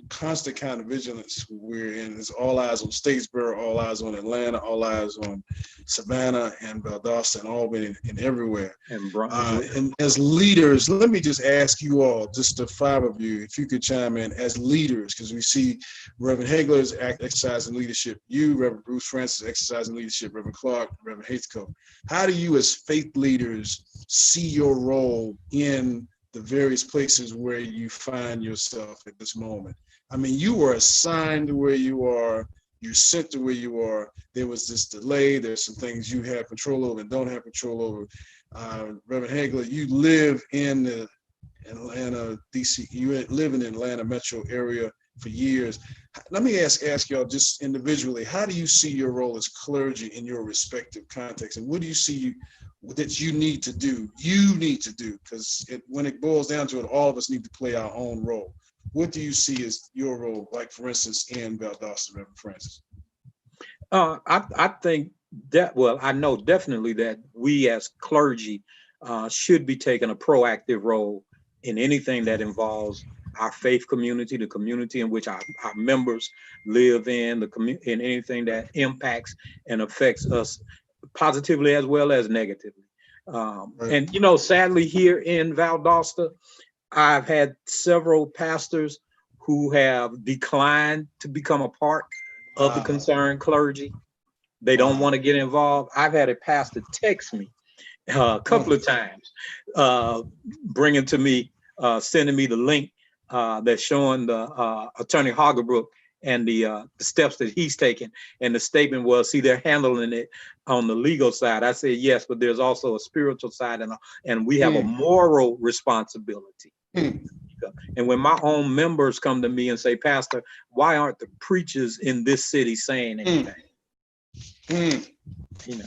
constant kind of vigilance we're in. It's all eyes on Statesboro, all eyes on Atlanta, all eyes on Savannah and Valdosta and Albany and everywhere. And as leaders, let me just ask you all, just the 5 of you, if you could chime in as leaders, because we see Reverend Haigler is exercising leadership, you, Reverend Bruce Francis, exercising leadership, Reverend Clark, Reverend Haithco. How do you as faith leaders see your role in the various places where you find yourself at this moment? I mean, you were assigned to where you are, you're sent to where you are. There was this delay. There's some things you have control over and don't have control over. Reverend Haigler, you live in the Atlanta, DC, you live in the Atlanta metro area for years. Let me ask y'all just individually, how do you see your role as clergy in your respective contexts? And what do you see that you need to do? Because when it boils down to it, all of us need to play our own role. What do you see as your role, like for instance, in Valdosta, Reverend Francis? I think that, well, I know definitely that we as clergy should be taking a proactive role in anything that involves our faith community, the community in which our members live in, in anything that impacts and affects us positively as well as negatively. And, you know, sadly here in Valdosta, I've had several pastors who have declined to become a part of the concerned clergy. They don't want to get involved. I've had a pastor text me a couple of times, bringing to me, sending me the link that's showing the Attorney Hagerbrook and the steps that he's taken. And the statement was, see, they're handling it on the legal side. I said, yes, but there's also a spiritual side and we have a moral responsibility. And when my own members come to me and say, Pastor, why aren't the preachers in this city saying anything? You know,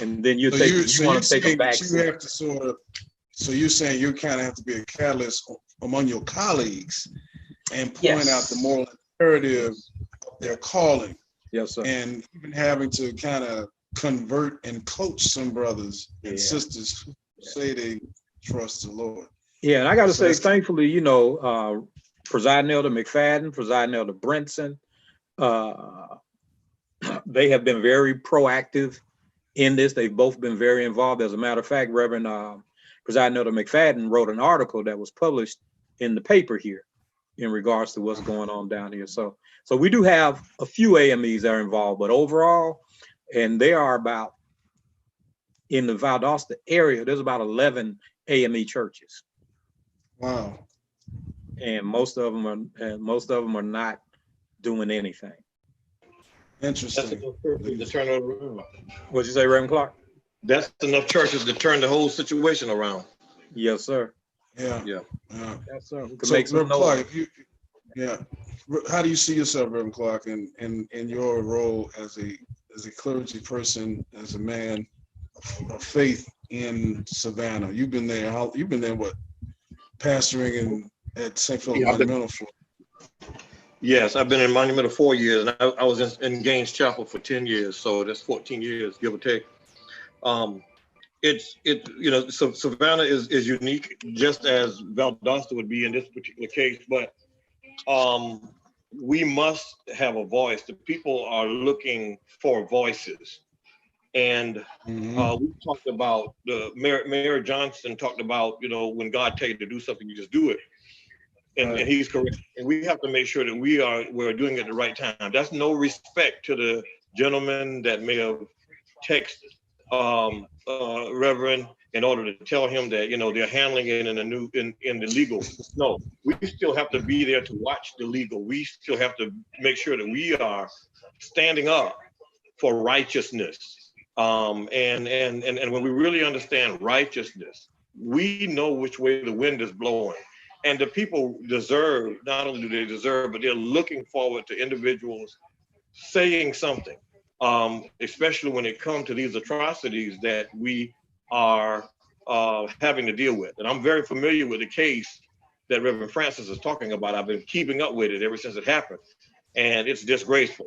and then you want to take a back seat. You have to sort of, so you're saying you kind of have to be a catalyst among your colleagues and point out the moral imperative of their calling. Yes, sir. And even having to kind of convert and coach some brothers and sisters who say they trust the Lord. Yeah, and I got to say, thankfully, you know, Presiding Elder McFadden, Presiding Elder Brinson, they have been very proactive in this. They've both been very involved. As a matter of fact, Reverend Presiding Elder McFadden wrote an article that was published in the paper here in regards to what's going on down here. So we do have a few AMEs that are involved, but overall, and there are about, in the Valdosta area, there's about 11 AME churches. Wow. And most of them are not doing anything. Interesting. To turn it around. What'd you say, Reverend Clark? That's enough churches to turn the whole situation around. Yes, sir. Yeah. Yes, sir. So, Reverend Clark, how do you see yourself, Reverend Clark, in your role as a clergy person, as a man of faith in Savannah? You've been there. What? Pastoring at St. Philip Monumental for? Yes, I've been in Monumental 4 years, and I was in Gaines Chapel for 10 years, so that's 14 years, give or take. So Savannah is unique, just as Valdosta would be in this particular case, but we must have a voice. The people are looking for voices. And we talked about, Mayor Johnson talked about, you know, when God tells you to do something, you just do it. And he's correct. And we have to make sure that we're doing it at the right time. That's no respect to the gentleman that may have texted Reverend in order to tell him that, you know, they're handling it in the legal. No, we still have to be there to watch the legal. We still have to make sure that we are standing up for righteousness. And when we really understand righteousness, we know which way the wind is blowing. And the people deserve, not only do they deserve, but they're looking forward to individuals saying something, especially when it comes to these atrocities that we are having to deal with. And I'm very familiar with the case that Reverend Francis is talking about. I've been keeping up with it ever since it happened. And it's disgraceful.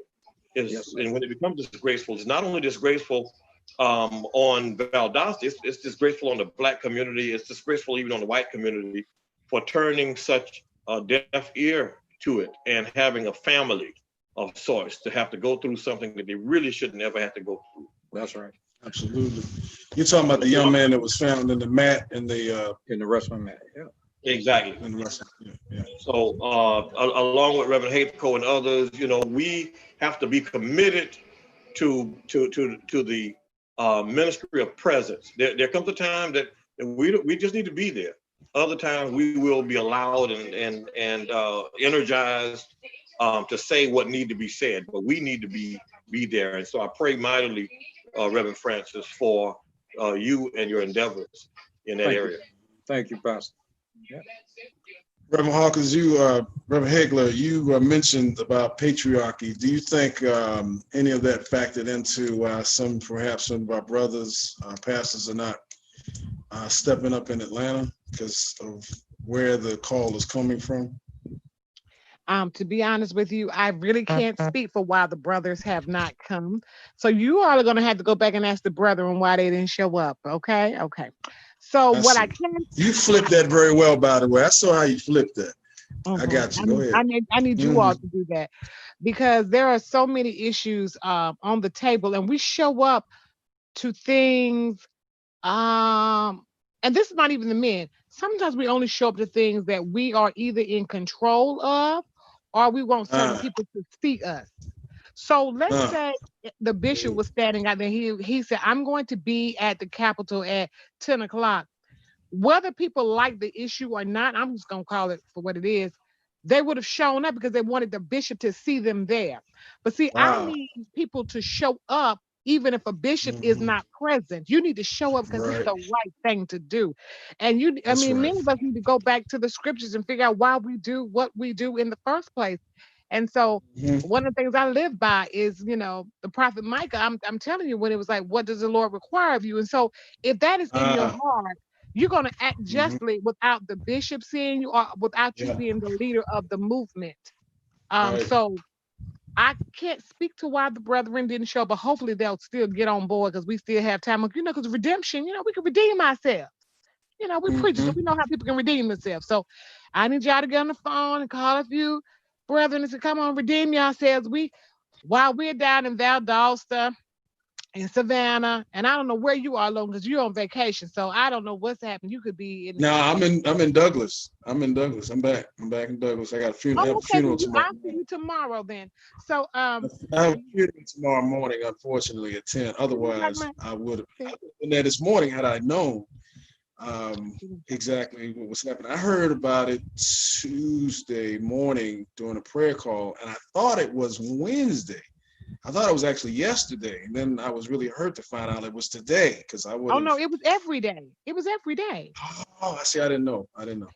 And when it becomes disgraceful, it's not only disgraceful on Valdosta, it's disgraceful on the Black community, it's disgraceful even on the white community, for turning such a deaf ear to it and having a family of sorts to have to go through something that they really should never have to go through. That's right. Absolutely. You're talking about the young man that was found in the mat in the wrestling mat. Yeah. Exactly. In the wrestling. Yeah. So along with Reverend Haithco and others, we have to be committed to the ministry of presence. There comes a time that we just need to be there. Other times we will be allowed and energized to say what need to be said, but we need to be there. And so I pray mightily, Reverend Francis, for you and your endeavors in that area. Thank you, Pastor. Yeah. Reverend Hawkins, Reverend Haigler, you mentioned about patriarchy. Do you think any of that factored into perhaps some of our brothers, pastors are not stepping up in Atlanta because of where the call is coming from? To be honest with you, I really can't speak for why the brothers have not come. So you all are going to have to go back and ask the brethren why they didn't show up. Okay. So I can. You flipped that very well, by the way. I saw how you flipped that. I got you. Go ahead. I need you all to do that because there are so many issues on the table, and we show up to things. And this is not even the men. Sometimes we only show up to things that we are either in control of, or we want certain people to see us. So let's say the bishop was standing out there. He said, "I'm going to be at the Capitol at 10 o'clock." Whether people like the issue or not, I'm just going to call it for what it is. They would have shown up because they wanted the bishop to see them there. But see, I need people to show up even if a bishop is not present. You need to show up because it's the right thing to do. And many of us need to go back to the scriptures and figure out why we do what we do in the first place. And so one of the things I live by is, the prophet Micah, I'm telling you, when it was like, what does the Lord require of you? And so if that is in your heart, you're going to act justly without the bishop seeing you or without you being the leader of the movement. So I can't speak to why the brethren didn't show, but hopefully they'll still get on board because we still have time. Because redemption, we can redeem ourselves. We preach, so we know how people can redeem themselves. So I need y'all to get on the phone and call a few brethren and say, come on, redeem yourselves. While we're down in Valdosta in Savannah, and I don't know where you are, because you're on vacation, so I don't know what's happening. You could be in. No, I'm in Douglas. I'm in Douglas. I'm back in Douglas. I got a funeral. Funeral tomorrow. I'll see you tomorrow then. So I have a funeral tomorrow morning, unfortunately at 10. Otherwise, I would have been there this morning had I known exactly what was happening. I heard about it Tuesday morning during a prayer call, and I thought it was Wednesday. I thought it was actually yesterday, and then I was really hurt to find out it was today because I would. Oh no, it was every day. It was every day. Oh, I see. I didn't know.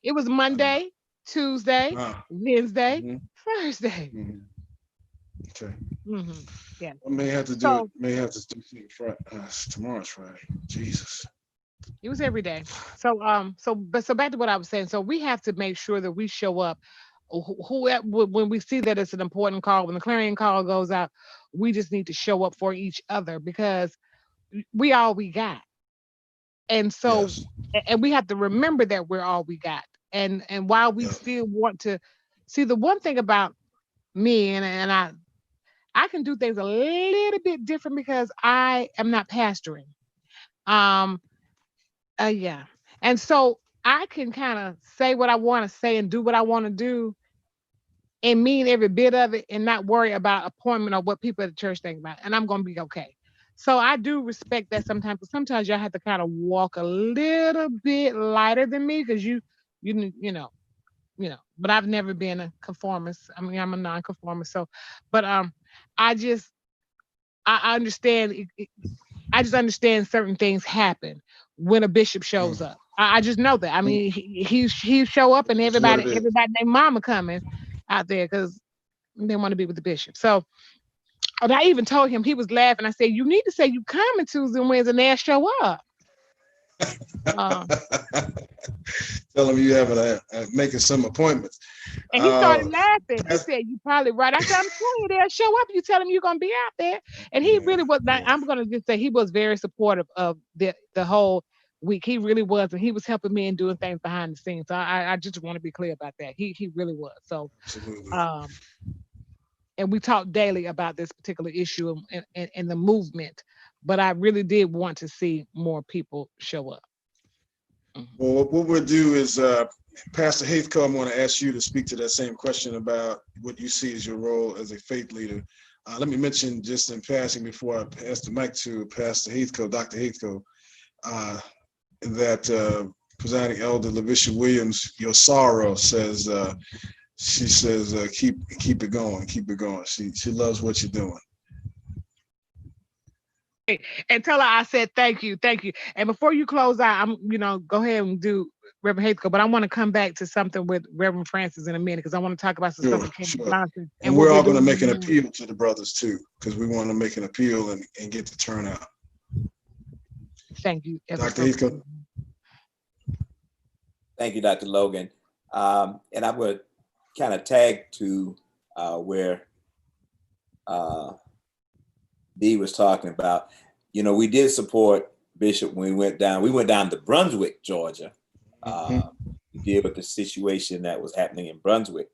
It was Monday, Tuesday, Wednesday, Thursday. Okay. Yeah. I may have to do it. May have to do it Friday. Tomorrow's Friday. Jesus. It was every day. So back to what I was saying. So we have to make sure that we show up. When we see that it's an important call, when the clarion call goes out, we just need to show up for each other because we all we got. And so, and we have to remember that we're all we got. And while we still want to see, the one thing about me, and I can do things a little bit different because I am not pastoring. And so I can kind of say what I want to say and do what I want to do and mean every bit of it and not worry about appointment or what people at the church think about. And I'm going to be okay. So I do respect that sometimes, but sometimes y'all have to kind of walk a little bit lighter than me because you know, but I've never been a conformist. I mean, I'm a non-conformist. So, but I understand. I just understand certain things happen when a bishop shows up. I just know that. I mean, he show up and everybody named mama coming out there because they want to be with the bishop. So, and I even told him, he was laughing. I said, you need to say you coming Tuesday and Wednesday and they'll show up. Tell him you have making some appointments. And he started laughing. He said, you probably right. I said, I'm telling you, they'll show up. You tell him you're going to be out there. And he really was not, I'm going to just say he was very supportive of the whole week. He really was, and he was helping me and doing things behind the scenes. So I just want to be clear about that. He really was. So Absolutely. And we talked daily about this particular issue and the movement, but I really did want to see more people show up. Well, what we'll do is, Pastor Haithco, I'm going to ask you to speak to that same question about what you see as your role as a faith leader. Let me mention just in passing before I pass the mic to Pastor Haithco, Dr. Haithco, that presiding elder LaVisha Williams, your sorrow says, she says, keep it going, keep it going. She loves what you're doing. And tell her I said thank you. And before you close out, go ahead and do Reverend Haithco, but I want to come back to something with Reverend Francis in a minute because I want to talk about some stuff that came nonsense. And we're all going to make an appeal to the brothers too, because we want to make an appeal and get the turnout. Thank you, Dr. Haithco. Thank you, Dr. Logan. And I would kind of tag to where Dee was talking about. We did support Bishop when we went down to Brunswick, Georgia, to deal with the situation that was happening in Brunswick.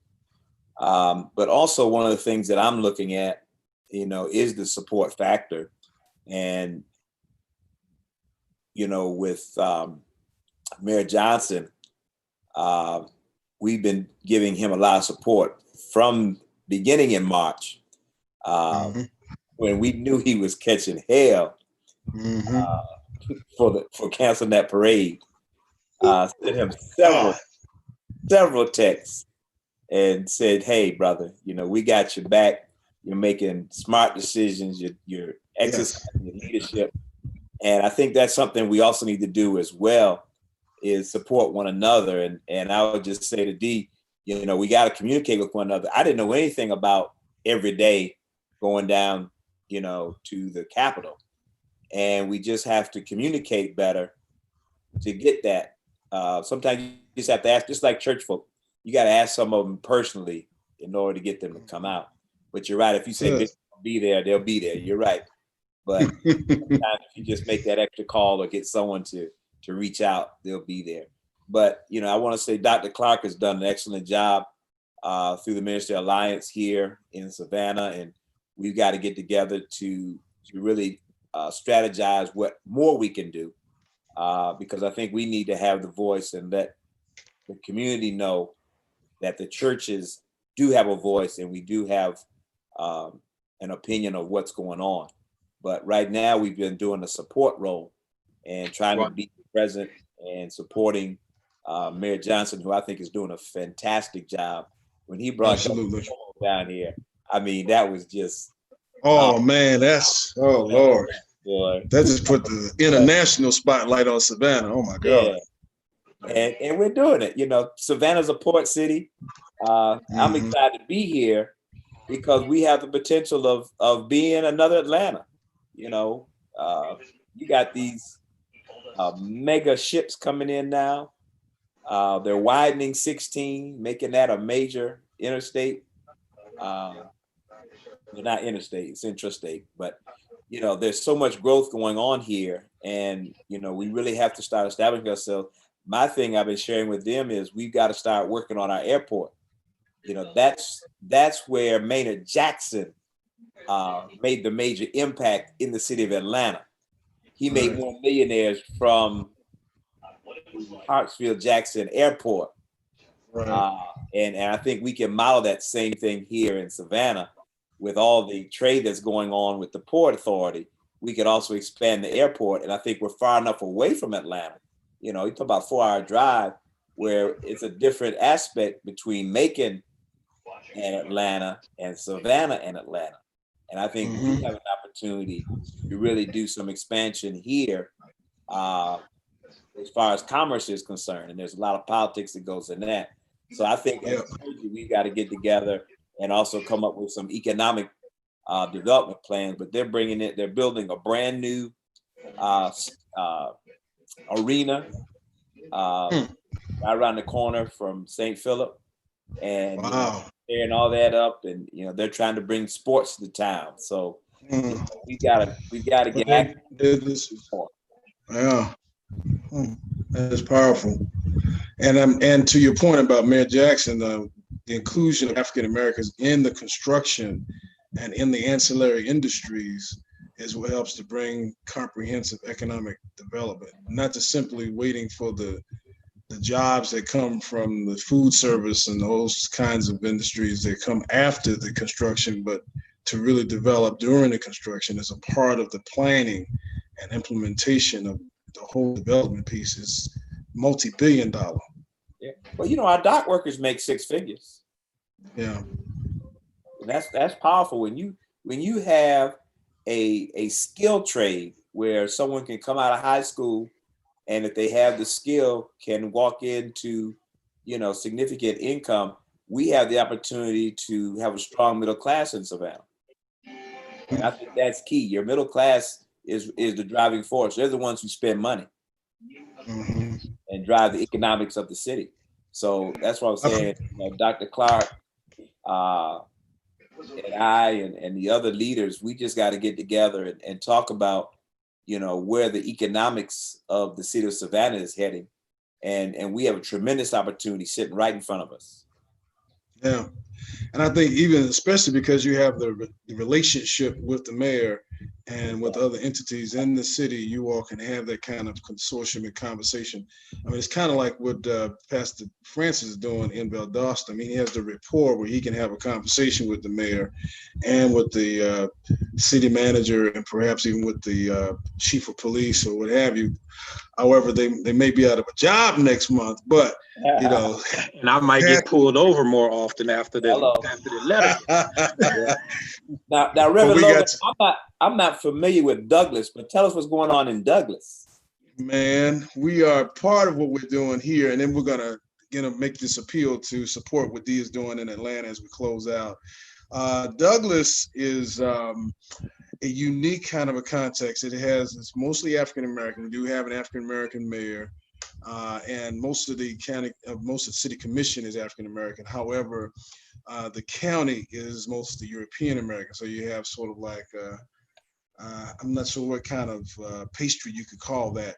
But also one of the things that I'm looking at, is the support factor. And, with Mayor Johnson, we've been giving him a lot of support from beginning in March, when we knew he was catching hell for canceling that parade. Sent him several texts and said, "Hey, brother, we got your back. You're making smart decisions. You're exercising your leadership." And I think that's something we also need to do as well, is support one another. And I would just say to Dee, we got to communicate with one another. I didn't know anything about every day going down, to the Capitol. And we just have to communicate better to get that. Sometimes you just have to ask, just like church folk, you got to ask some of them personally in order to get them to come out. But you're right. If you say they'll be there, they'll be there. You're right. But sometimes if you just make that extra call or get someone to reach out, they'll be there. But, I want to say Dr. Clark has done an excellent job through the Ministry Alliance here in Savannah. And we've got to get together to really strategize what more we can do, because I think we need to have the voice and let the community know that the churches do have a voice and we do have an opinion of what's going on. But right now we've been doing a support role and trying to be present and supporting Mayor Johnson, who I think is doing a fantastic job. When he brought down here, I mean, that was just. Man, Lord. Boy. That just put the international spotlight on Savannah. Oh my God. Yeah. And we're doing it. Savannah's a port city. I'm excited to be here because we have the potential of being another Atlanta. You got these mega ships coming in now. They're widening 16, making that a major interstate. Not interstate, it's intrastate, but there's so much growth going on here, and we really have to start establishing ourselves. My thing I've been sharing with them is we've got to start working on our airport. That's where Maynard Jackson made the major impact in the city of Atlanta. He made more millionaires from Hartsfield-Jackson Airport. And I think we can model that same thing here in Savannah with all the trade that's going on with the Port Authority. We could also expand the airport. And I think we're far enough away from Atlanta. You talk about 4-hour drive where it's a different aspect between Macon and Atlanta and Savannah and Atlanta. And I think we have an opportunity to really do some expansion here as far as commerce is concerned. And there's a lot of politics that goes in that. So I think we've got to get together and also come up with some economic development plans. But they're building a brand new arena right around the corner from St. Philip. And tearing all that up, and they're trying to bring sports to the town. So we gotta get active. Yeah. That is powerful. And to your point about Mayor Jackson, the inclusion of African Americans in the construction and in the ancillary industries is what helps to bring comprehensive economic development, not just simply waiting for the jobs that come from the food service and those kinds of industries that come after the construction, but to really develop during the construction as a part of the planning and implementation of the whole development piece is multi-billion-dollar. Yeah. Well, you know, our dock workers make 6 figures. Yeah. And that's powerful when you have a skill trade where someone can come out of high school and if they have the skill can walk into, you know, significant income. We have the opportunity to have a strong middle class in Savannah. And I think that's key. Your middle class is the driving force. They're the ones who spend money and drive the economics of the city. So that's what I'm saying. You know, Dr. Clark and I and the other leaders, we just got to get together and talk about, you know, where the economics of the city of Savannah is heading. And we have a tremendous opportunity sitting right in front of us. Yeah. And I think even especially because you have the relationship with the mayor and with other entities in the city, you all can have that kind of consortium and conversation. I mean, it's kind of like what Pastor Francis is doing in Valdosta. I mean, he has the rapport where he can have a conversation with the mayor and with the city manager and perhaps even with the chief of police or what have you. However, they may be out of a job next month, but you know, and I might get pulled over more often after the letter. Now, Reverend Logan, I'm not familiar with Douglas, but tell us what's going on in Douglas. Man, we are part of what we're doing here, and then we're gonna make this appeal to support what Dee is doing in Atlanta as we close out. Douglas is a unique kind of a context. It's mostly African American. We do have an African American mayor, and most of the city commission is African American. However, the county is mostly European American. So you have sort of like I'm not sure what kind of pastry you could call that.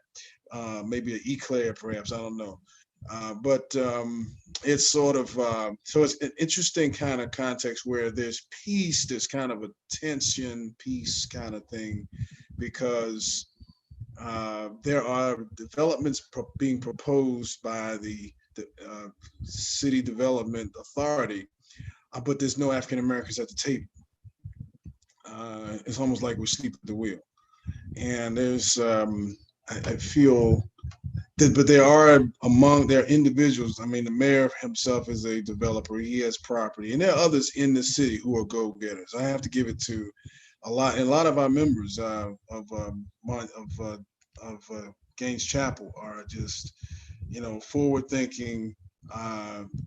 Maybe an eclair, perhaps. I don't know. But it's sort of, so it's an interesting kind of context where there's peace, there's kind of a tension, peace kind of thing, because there are developments being proposed by the City Development Authority, but there's no African Americans at the table. It's almost like we're asleep at the wheel. And there's, I feel, but there are individuals. I mean, the mayor himself is a developer. He has property, and there are others in the city who are go-getters. I have to give it to a lot of our members of Gaines Chapel are just, you know, forward-thinking,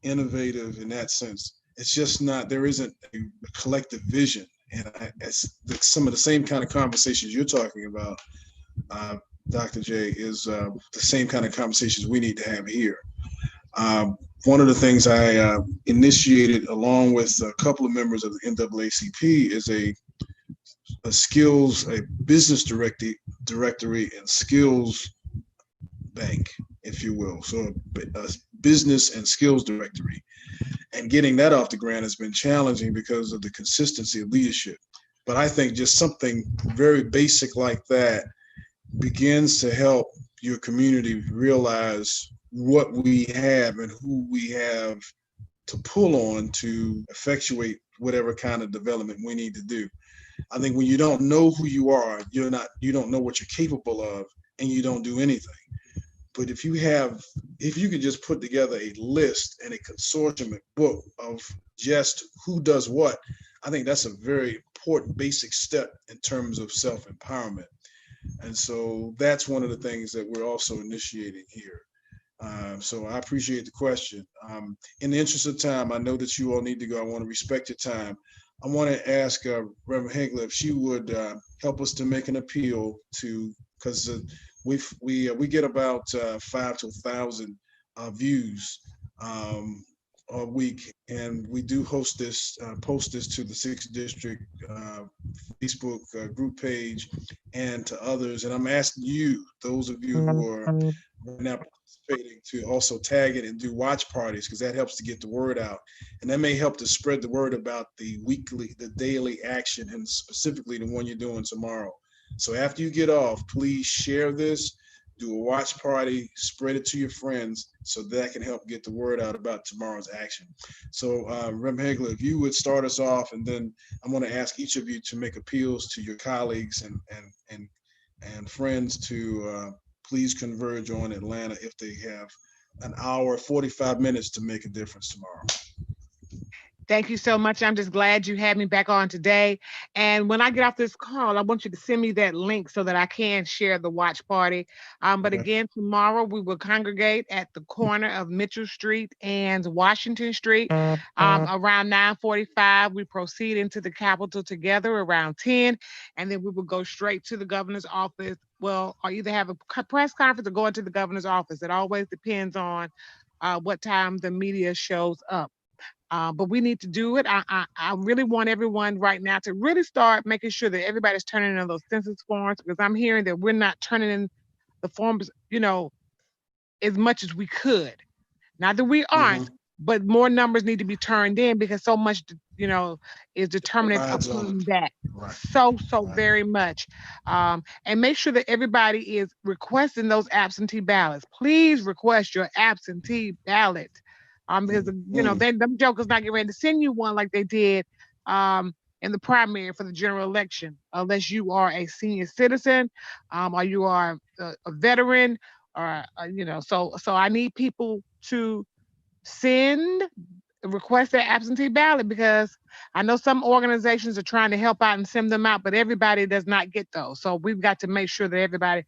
innovative in that sense. It's just not. There isn't a collective vision, and it's some of the same kind of conversations you're talking about. Dr. J, is the same kind of conversations we need to have here. One of the things I initiated along with a couple of members of the NAACP is a business directory and skills bank, if you will. So a business and skills directory. And getting that off the ground has been challenging because of the consistency of leadership. But I think just something very basic like that begins to help your community realize what we have and who we have to pull on to effectuate whatever kind of development we need to do. I think when you don't know who you are, you don't know what you're capable of, and you don't do anything. But if you could just put together a list and a consortium, a book of just who does what, I think that's a very important basic step in terms of self-empowerment. And so that's one of the things that we're also initiating here. So I appreciate the question. In the interest of time, I know that you all need to go. I want to respect your time. I want to ask Reverend Haigler if she would help us to make an appeal to, because we get about 5 to 1,000 views week, and we do host this, post this to the 6th District Facebook group page and to others. And I'm asking you, those of you who are right now participating, to also tag it and do watch parties, because that helps to get the word out. And that may help to spread the word about the daily action, and specifically the one you're doing tomorrow. So after you get off, please share this, do a watch party, spread it to your friends, so that can help get the word out about tomorrow's action. So Reverend Haigler, if you would start us off, and then I'm going to ask each of you to make appeals to your colleagues and friends to please converge on Atlanta if they have an hour, 45 minutes to make a difference tomorrow. Thank you so much. I'm just glad you had me back on today. And when I get off this call, I want you to send me that link so that I can share the watch party. But again, tomorrow we will congregate at the corner of Mitchell Street and Washington Street around 9:45. We proceed into the Capitol together around 10, and then we will go straight to the governor's office. Well, or either have a press conference or go into the governor's office. It always depends on what time the media shows up. But we need to do it. I really want everyone right now to really start making sure that everybody's turning in those census forms, because I'm hearing that we're not turning in the forms, as much as we could. Not that we aren't, but more numbers need to be turned in, because so much, is determined upon that. So very much. And make sure that everybody is requesting those absentee ballots. Please request your absentee ballot. Because them jokers not getting ready to send you one like they did in the primary for the general election, unless you are a senior citizen, or you are a veteran, or So I need people to request their absentee ballot, because I know some organizations are trying to help out and send them out, but everybody does not get those. So we've got to make sure that everybody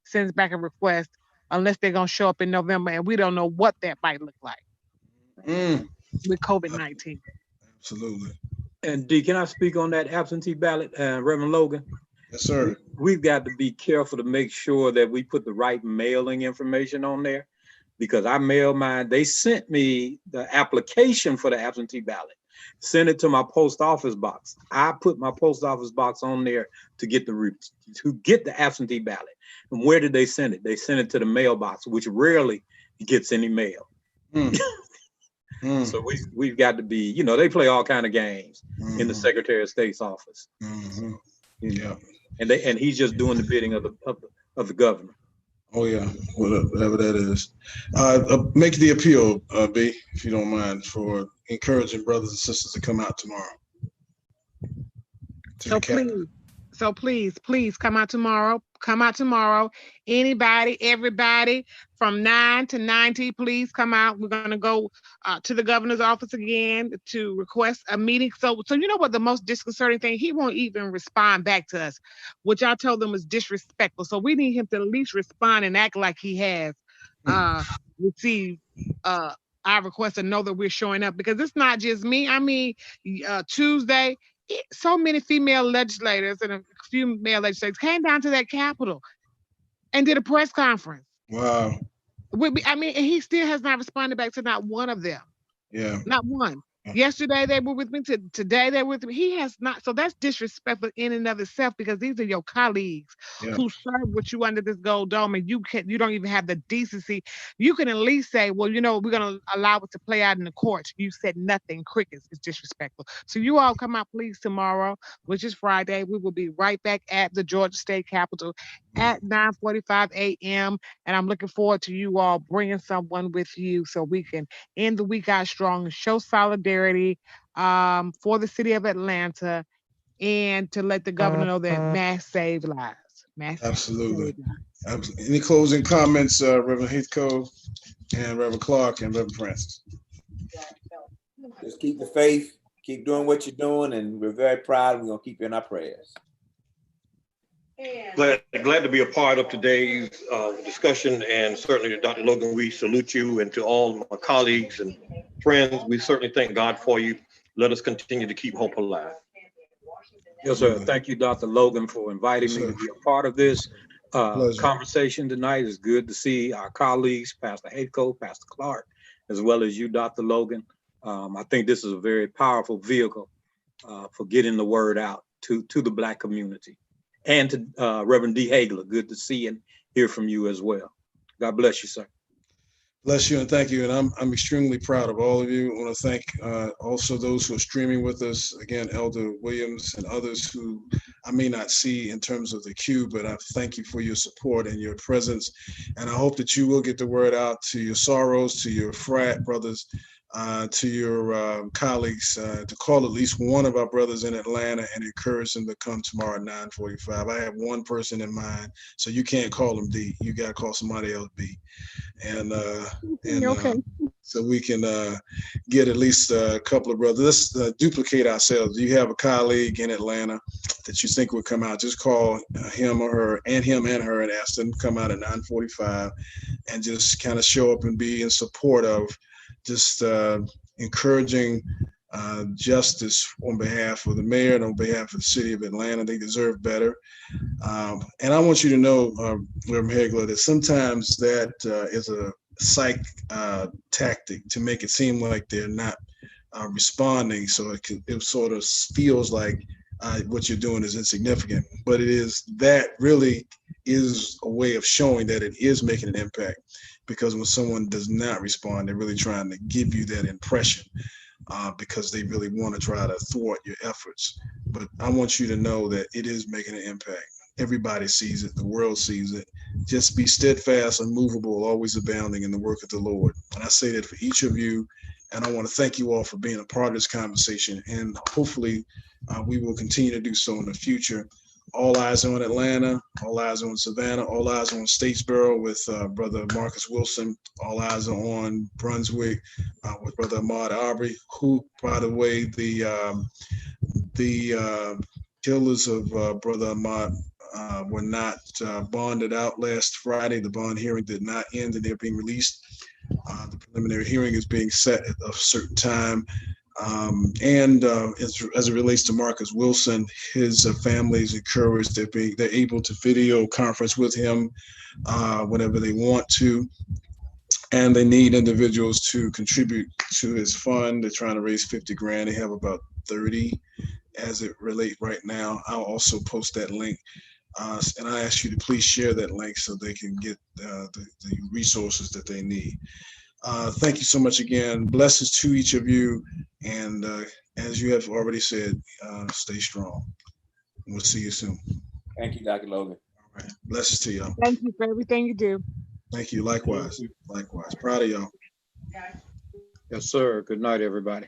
sends back a request, unless they're going to show up in November, and we don't know what that might look like. With COVID-19. Absolutely. And D, can I speak on that absentee ballot, Reverend Logan? Yes, sir. We've got to be careful to make sure that we put the right mailing information on there, because I mailed mine. They sent me the application for the absentee ballot, sent it to my post office box. I put my post office box on there to get the absentee ballot. And where did they send it? They sent it to the mailbox, which rarely gets any mail. So we've got to be, they play all kind of games in the Secretary of State's office. Yeah. And he's just doing the bidding of the governor. Oh yeah, whatever that is. Make the appeal, B, if you don't mind, for encouraging brothers and sisters to come out tomorrow. So please come out tomorrow. Come out tomorrow. Anybody, everybody, from 9 to 90, please come out. We're going to go to the governor's office again to request a meeting. So you know what the most disconcerting thing? He won't even respond back to us, which I told them is disrespectful. So we need him to at least respond and act like he has received our request and know that we're showing up, because it's not just me. I mean, Tuesday, so many female legislators and a few male legislators came down to that Capitol and did a press conference. Wow. And he still has not responded back to not one of them. Yeah. Not one. Yesterday they were with me. Today they were with me. He has not. So that's disrespectful in and of itself, because these are your colleagues who serve with you under this gold dome, and you don't even have the decency. You can at least say, well, we're going to allow it to play out in the courts. You said nothing. Crickets. It's disrespectful. So you all come out, please, tomorrow, which is Friday. We will be right back at the Georgia State Capitol at 9:45 a.m. And I'm looking forward to you all bringing someone with you so we can end the week out strong and show solidarity for the city of Atlanta, and to let the governor know that mass save lives. Absolutely. Any closing comments, Reverend Haithco and Reverend Clark and Reverend Francis? Just keep the faith, keep doing what you're doing, and we're very proud. We're going to keep you in our prayers. Glad to be a part of today's discussion, and certainly to Dr. Logan, we salute you, and to all my colleagues and friends, we certainly thank God for you. Let us continue to keep hope alive. Yes, sir. Thank you, Dr. Logan, for inviting me to be a part of this conversation tonight. It's good to see our colleagues, Pastor Haithco, Pastor Clark, as well as you, Dr. Logan. I think this is a very powerful vehicle for getting the word out to the Black community. And to Reverend D. Haigler, good to see and hear from you as well. God bless you, sir. Bless you and thank you. And I'm extremely proud of all of you. I want to thank also those who are streaming with us. Again, Elder Williams and others who I may not see in terms of the queue, but I thank you for your support and your presence. And I hope that you will get the word out to your sorrows, to your frat brothers, to your colleagues, to call at least one of our brothers in Atlanta and encourage them to come tomorrow at 9:45. I have one person in mind, so you can't call them D. You got to call somebody else B. And okay. So we can get at least a couple of brothers. Let's duplicate ourselves. You have a colleague in Atlanta that you think would come out, just call him or her and her and ask them to come out at 9:45 and just kind of show up and be in support of just encouraging justice on behalf of the mayor and on behalf of the city of Atlanta. They deserve better. And I want you to know, Reverend Haigler, that sometimes that is a psych tactic to make it seem like they're not responding. So it sort of feels like what you're doing is insignificant, but that really is a way of showing that it is making an impact. Because when someone does not respond, they're really trying to give you that impression because they really want to try to thwart your efforts. But I want you to know that it is making an impact. Everybody sees it. The world sees it. Just be steadfast, unmovable, always abounding in the work of the Lord. And I say that for each of you. And I want to thank you all for being a part of this conversation. And hopefully we will continue to do so in the future. All eyes on Atlanta, all eyes on Savannah, all eyes on Statesboro with Brother Marcus Wilson, all eyes are on Brunswick with Brother Ahmaud Arbery, who, by the way, the killers of Brother Ahmaud were not bonded out last Friday. The bond hearing did not end and they're being released. The preliminary hearing is being set at a certain time. And as it relates to Marcus Wilson, his family is encouraged that they're able to video conference with him whenever they want to. And they need individuals to contribute to his fund. They're trying to raise 50 grand. They have about 30 as it relates right now. I'll also post that link. And I ask you to please share that link so they can get the resources that they need. Thank you so much again. Blessings to each of you. And as you have already said, stay strong. We'll see you soon. Thank you, Dr. Logan. All right. Blessings to y'all. Thank you for everything you do. Thank you. Likewise. Likewise. Proud of y'all. Yes, sir. Good night, everybody.